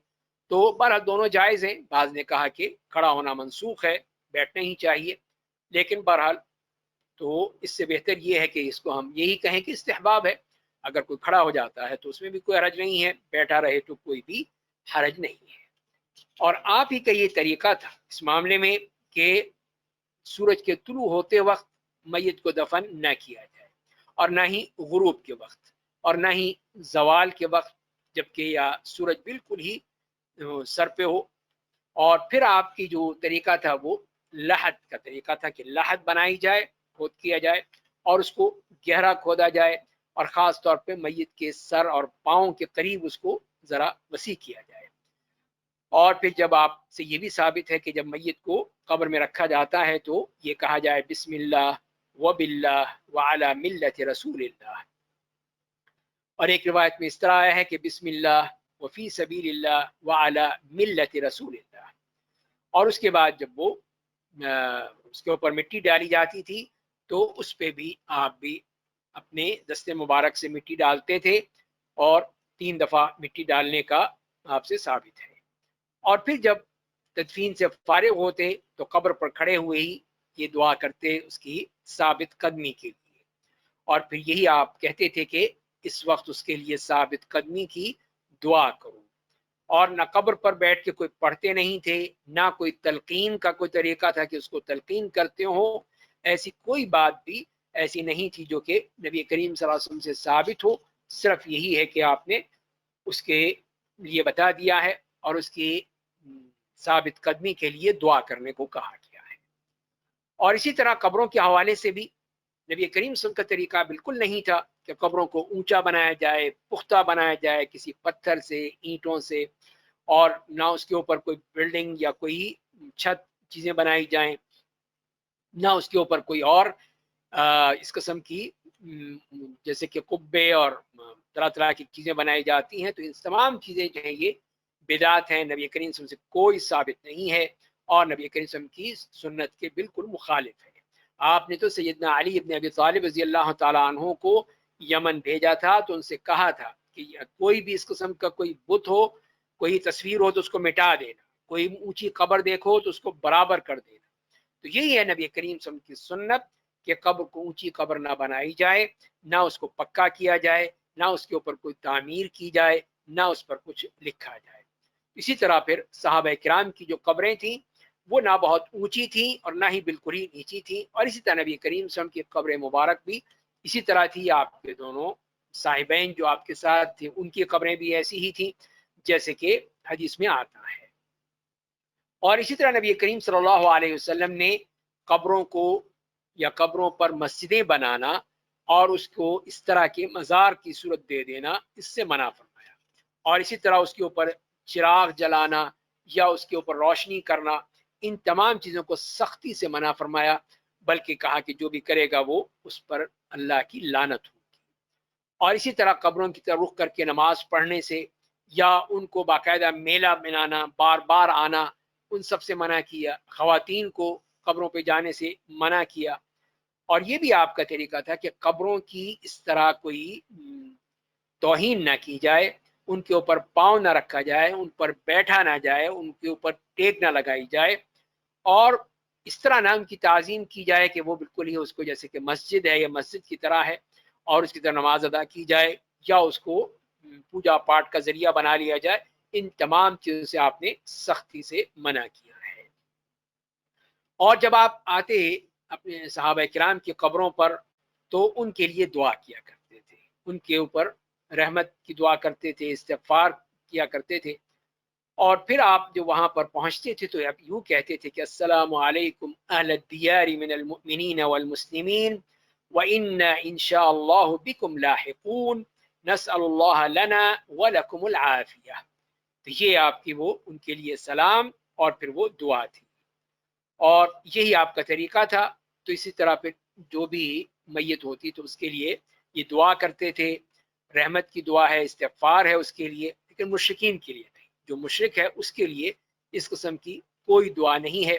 تو بہرحال دونوں جائز ہیں، بعض نے کہا کہ کھڑا ہونا منسوخ ہے، بیٹھنا ہی چاہیے، لیکن بہرحال تو اس سے بہتر یہ ہے کہ اس کو ہم یہی کہیں کہ استحباب ہے، اگر کوئی کھڑا ہو جاتا ہے تو اس میں بھی کوئی حرج نہیں ہے، بیٹھا رہے تو کوئی بھی حرج نہیں ہے۔ اور آپ ہی کا یہ طریقہ تھا اس معاملے میں کہ سورج کے طلوع ہوتے وقت میت کو دفن نہ کیا جائے، اور نہ ہی غروب کے وقت، اور نہ ہی زوال کے وقت جبکہ یا سورج بالکل ہی سر پہ ہو۔ اور پھر آپ کی جو طریقہ تھا وہ لحد کا طریقہ تھا کہ لحد بنائی جائے، کھود کیا جائے اور اس کو گہرا کھودا جائے، اور خاص طور پہ میت کے سر اور پاؤں کے قریب اس کو ذرا وسیع کیا جائے۔ اور پھر جب آپ سے یہ بھی ثابت ہے کہ جب میت کو قبر میں رکھا جاتا ہے تو یہ کہا جائے بسم اللہ وباللہ وعلی ملت رسول اللہ. اور ایک روایت میں اس طرح آیا ہے کہ بسم اللہ وفی سبیل اللہ وعلی ملت رسول اللہ. اور اس کے بعد جب وہ اس کے اوپر مٹی ڈالی جاتی تھی تو اس پہ بھی آپ بھی اپنے دست مبارک سے مٹی ڈالتے تھے، اور 3 دفعہ مٹی ڈالنے کا آپ سے ثابت ہے. اور پھر جب تدفین سے فارغ ہوتے تو قبر پر کھڑے ہوئے ہی یہ دعا کرتے اس کی ثابت قدمی کے لیے، اور پھر یہی آپ کہتے تھے کہ اس وقت اس کے لیے ثابت قدمی کی دعا کرو. اور نہ قبر پر بیٹھ کے کوئی پڑھتے نہیں تھے، نہ کوئی تلقین کا کوئی طریقہ تھا کہ اس کو تلقین کرتے ہو. ایسی کوئی بات بھی ایسی نہیں تھی جو کہ نبی کریم صلی اللہ علیہ وسلم سے ثابت ہو. صرف یہی ہے کہ آپ نے اس کے لیے بتا دیا ہے اور اس کی ثابت قدمی کے لیے دعا کرنے کو کہا گیا ہے. اور اسی طرح قبروں کے حوالے سے بھی نبی کریم صلی اللہ علیہ وسلم کا طریقہ بالکل نہیں تھا کہ قبروں کو اونچا بنایا جائے، پختہ بنایا جائے کسی پتھر سے، اینٹوں سے، اور نہ اس کے اوپر کوئی بلڈنگ یا کوئی چھت چیزیں بنائی جائیں، نہ اس کے اوپر کوئی اور اس قسم کی جیسے کہ قبے اور طرح طرح کی چیزیں بنائی جاتی ہیں. تو ان تمام چیزیں جو ہیں یہ بدعت ہیں، نبی کریم صلی اللہ علیہ وسلم سے کوئی ثابت نہیں ہے اور نبی کریم صلی اللہ علیہ وسلم کی سنت کے بالکل مخالف ہے. آپ نے تو سیدنا علی ابن ابی طالب رضی اللہ تعالیٰ عنہ کو یمن بھیجا تھا تو ان سے کہا تھا کہ کوئی بھی اس قسم کا کوئی بت ہو، کوئی تصویر ہو تو اس کو مٹا دینا، کوئی اونچی قبر دیکھو تو اس کو برابر کر دینا. تو یہی ہے نبی کریم صلی اللہ علیہ وسلم کی سنت کہ قبر کو اونچی قبر نہ بنائی جائے، نہ اس کو پکا کیا جائے، نہ اس کے اوپر کوئی تعمیر کی جائے، نہ اس پر کچھ لکھا جائے. اسی طرح پھر صحابہ کرام کی جو قبریں تھیں وہ نہ بہت اونچی تھیں اور نہ ہی بالکل ہی نیچی تھیں. اور اسی طرح نبی کریم صلی اللہ علیہ وسلم کی قبر مبارک بھی اسی طرح تھی. آپ کے دونوں صاحبین جو آپ کے ساتھ تھے ان کی قبریں بھی ایسی ہی تھیں جیسے کہ حدیث میں آتا ہے. اور اسی طرح نبی کریم صلی اللہ علیہ وسلم نے قبروں کو یا قبروں پر مسجدیں بنانا اور اس کو اس طرح کے مزار کی صورت دے دینا اس سے منع فرمایا. اور اسی طرح اس کے اوپر چراغ جلانا یا اس کے اوپر روشنی کرنا، ان تمام چیزوں کو سختی سے منع فرمایا، بلکہ کہا کہ جو بھی کرے گا وہ اس پر اللہ کی لعنت ہوگی. اور اسی طرح قبروں کی طرف رخ کر کے نماز پڑھنے سے یا ان کو باقاعدہ میلہ بنانا، بار بار آنا، ان سب سے منع کیا. خواتین کو قبروں پہ جانے سے منع کیا. اور یہ بھی آپ کا طریقہ تھا کہ قبروں کی اس طرح کوئی توہین نہ کی جائے، ان کے اوپر پاؤں نہ رکھا جائے، ان پر بیٹھا نہ جائے، ان کے اوپر ٹیک نہ لگائی جائے، اور اس طرح نہ ان کی تعظیم کی جائے کہ وہ بالکل ہی اس کو جیسے کہ مسجد ہے یا مسجد کی طرح ہے اور اس کی طرح نماز ادا کی جائے یا اس کو پوجا پاٹ کا ذریعہ بنا لیا جائے. ان تمام چیزوں سے آپ نے سختی سے منع کیا ہے. اور جب آپ آتے اپنے صحابہ کرام کی قبروں پر تو ان کے لیے دعا کیا کرتے تھے، ان کے اوپر رحمت کی دعا کرتے تھے، استغفار کیا کرتے تھے. اور پھر آپ جو وہاں پر پہنچتے تھے تو آپ یوں کہتے تھے کہ السلام علیکم اہل الدیار من المؤمنین والمسلمین وَإِنَّا إِن شاء اللَّهُ بِكُمْ لَاحِقُونَ نَسْأَلُ اللَّهَ لَنَا وَلَكُمُ الْعَافِيَةَ. تو یہ آپ کی وہ ان کے لیے سلام اور پھر وہ دعا تھی، اور یہی آپ کا طریقہ تھا. تو اسی طرح پھر جو بھی میت ہوتی تو اس کے لیے یہ دعا کرتے تھے، رحمت کی دعا ہے، استغفار ہے اس کے لیے، لیکن مشرکین کے لیے نہیں. جو مشرک ہے اس کے لیے اس قسم کی کوئی دعا نہیں ہے.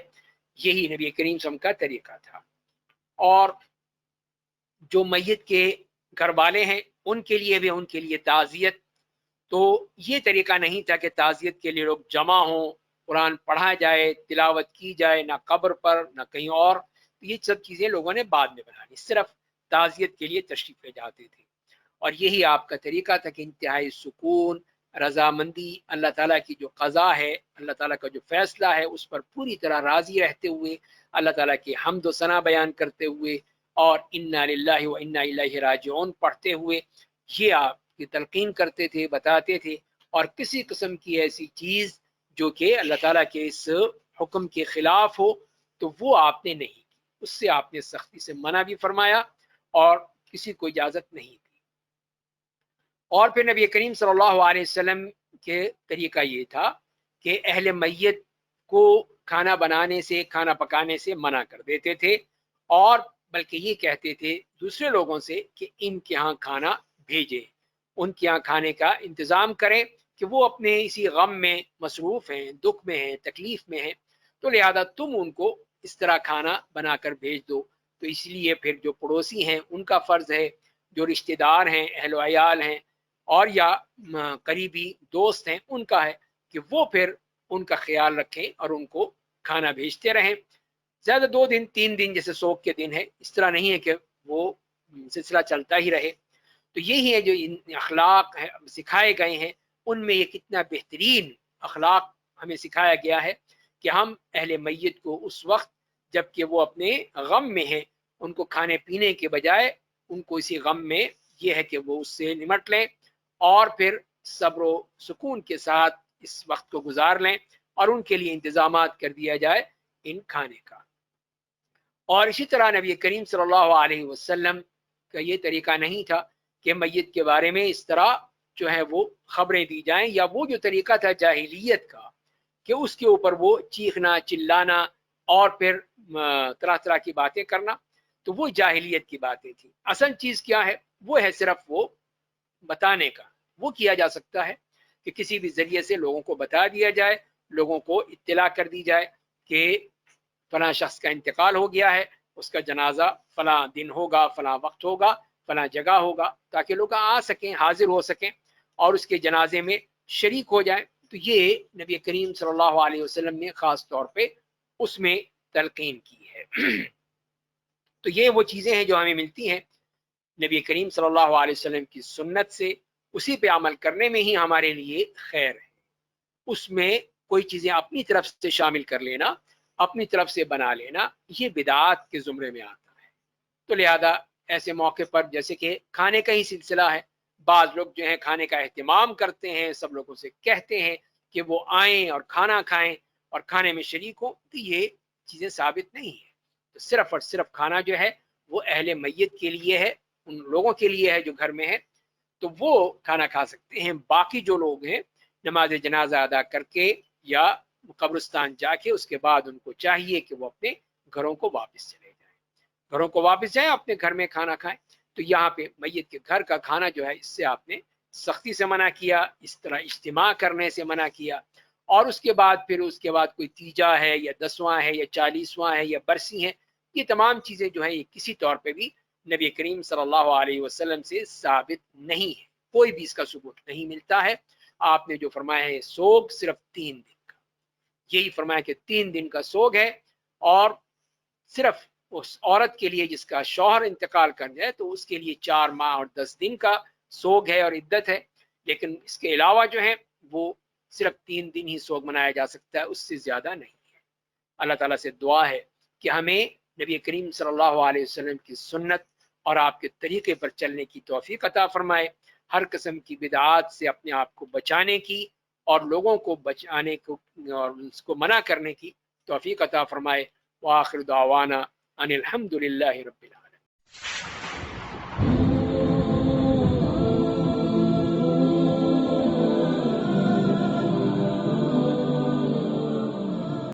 یہی نبی کریم صلی اللہ علیہ وسلم کا طریقہ تھا. اور جو میت کے گھر والے ہیں ان کے لیے بھی ان کے لیے تعزیت، تو یہ طریقہ نہیں تھا کہ تعزیت کے لیے لوگ جمع ہوں، قرآن پڑھا جائے، تلاوت کی جائے، نہ قبر پر نہ کہیں اور. یہ سب چیزیں لوگوں نے بعد میں بنا لی، صرف تعزیت کے لیے تشریف لے جاتے تھے. اور یہی آپ کا طریقہ تھا کہ انتہائی سکون، رضامندی، اللہ تعالیٰ کی جو قضا ہے، اللہ تعالیٰ کا جو فیصلہ ہے اس پر پوری طرح راضی رہتے ہوئے، اللہ تعالیٰ کی حمد و ثنا بیان کرتے ہوئے اور انا للہ و انا الیہ راجعون پڑھتے ہوئے یہ آپ کی تلقین کرتے تھے، بتاتے تھے. اور کسی قسم کی ایسی چیز جو کہ اللہ تعالیٰ کے اس حکم کے خلاف ہو تو وہ آپ نے نہیں کی، اس سے آپ نے سختی سے منع بھی فرمایا اور کسی کو اجازت نہیں دی. اور پھر نبی کریم صلی اللہ علیہ وسلم کے طریقہ یہ تھا کہ اہل میت کو کھانا بنانے سے، کھانا پکانے سے منع کر دیتے تھے، اور بلکہ یہ کہتے تھے دوسرے لوگوں سے کہ ان کے ہاں کھانا بھیجیں، ان کے ہاں کھانے کا انتظام کریں کہ وہ اپنے اسی غم میں مصروف ہیں، دکھ میں ہیں، تکلیف میں ہیں، تو لہذا تم ان کو اس طرح کھانا بنا کر بھیج دو۔ تو اس لیے پھر جو پڑوسی ہیں ان کا فرض ہے، جو رشتہ دار ہیں، اہل و عیال ہیں، اور یا قریبی دوست ہیں، ان کا ہے کہ وہ پھر ان کا خیال رکھیں اور ان کو کھانا بھیجتے رہیں۔ زیادہ 2 دن 3 دن جیسے سوگ کے دن ہے، اس طرح نہیں ہے کہ وہ سلسلہ چلتا ہی رہے۔ تو یہی ہے جو اخلاق سکھائے گئے ہیں، ان میں یہ کتنا بہترین اخلاق ہمیں سکھایا گیا ہے کہ ہم اہل میت کو اس وقت جب کہ وہ اپنے غم میں ہیں، ان کو کھانے پینے کے بجائے ان کو اسی غم میں یہ ہے کہ وہ اس سے نمٹ لیں اور پھر صبر و سکون کے ساتھ اس وقت کو گزار لیں، اور ان کے لیے انتظامات کر دیا جائے ان کھانے کا۔ اور اسی طرح نبی کریم صلی اللہ علیہ وسلم کا یہ طریقہ نہیں تھا کہ میت کے بارے میں اس طرح جو ہے وہ خبریں دی جائیں، یا وہ جو طریقہ تھا جاہلیت کا کہ اس کے اوپر وہ چیخنا چلانا اور پھر طرح طرح کی باتیں کرنا، تو وہ جاہلیت کی باتیں تھیں۔ اصل چیز کیا ہے؟ وہ ہے صرف وہ بتانے کا۔ وہ کیا جا سکتا ہے کہ کسی بھی ذریعے سے لوگوں کو بتا دیا جائے، لوگوں کو اطلاع کر دی جائے کہ فلاں شخص کا انتقال ہو گیا ہے، اس کا جنازہ فلاں دن ہوگا، فلاں وقت ہوگا، فلاں جگہ ہوگا، تاکہ لوگ آ سکیں، حاضر ہو سکیں اور اس کے جنازے میں شریک ہو جائیں۔ تو یہ نبی کریم صلی اللہ علیہ وسلم نے خاص طور پہ اس میں تلقین کی ہے۔ تو یہ وہ چیزیں ہیں جو ہمیں ملتی ہیں نبی کریم صلی اللہ علیہ وسلم کی سنت سے، اسی پہ عمل کرنے میں ہی ہمارے لیے خیر ہے۔ اس میں کوئی چیزیں اپنی طرف سے شامل کر لینا، اپنی طرف سے بنا لینا، یہ بدعات کے زمرے میں آتا ہے۔ تو لہذا ایسے موقع پر جیسے کہ کھانے کا ہی سلسلہ ہے، بعض لوگ جو ہیں کھانے کا اہتمام کرتے ہیں، سب لوگوں سے کہتے ہیں کہ وہ آئیں اور کھانا کھائیں اور کھانے میں شریک ہوں، تو یہ چیزیں ثابت نہیں ہیں۔ تو صرف اور صرف کھانا جو ہے وہ اہل میت کے لیے ہے، ان لوگوں کے لیے ہے جو گھر میں ہے، تو وہ کھانا کھا سکتے ہیں۔ باقی جو لوگ ہیں نماز جنازہ ادا کر کے یا قبرستان جا کے اس کے بعد ان کو چاہیے کہ وہ اپنے گھروں کو واپس چلے جائیں، گھروں کو واپس جائیں، اپنے گھر میں کھانا کھائیں۔ تو یہاں پہ میت کے گھر کا کھانا جو ہے اس سے آپ نے سختی سے منع کیا، اس طرح اجتماع کرنے سے منع کیا، اور اس کے بعد پھر اس کے بعد کوئی تیجا ہے یا 10واں ہے یا 40واں ہے یا برسی ہے، یہ تمام چیزیں جو ہیں یہ کسی طور پہ بھی نبی کریم صلی اللہ علیہ وسلم سے ثابت نہیں ہے، کوئی بھی اس کا ثبوت نہیں ملتا ہے۔ آپ نے جو فرمایا ہے سوگ صرف 3 دن کا، یہی فرمایا کہ 3 دن کا سوگ ہے، اور صرف اس عورت کے لیے جس کا شوہر انتقال کر جائے تو اس کے لیے 4 ماہ اور 10 دن کا سوگ ہے اور عدت ہے، لیکن اس کے علاوہ جو ہے وہ صرف 3 دن ہی سوگ منایا جا سکتا ہے، اس سے زیادہ نہیں ہے۔ اللہ تعالیٰ سے دعا ہے کہ ہمیں نبی کریم صلی اللہ علیہ وسلم کی سنت اور آپ کے طریقے پر چلنے کی توفیق عطا فرمائے، ہر قسم کی بدعات سے اپنے آپ کو بچانے کی اور لوگوں کو بچانے کو اور اس کو منع کرنے کی توفیق عطا فرمائے۔ وآخر دعوانا ان الحمد للہ رب العالمین۔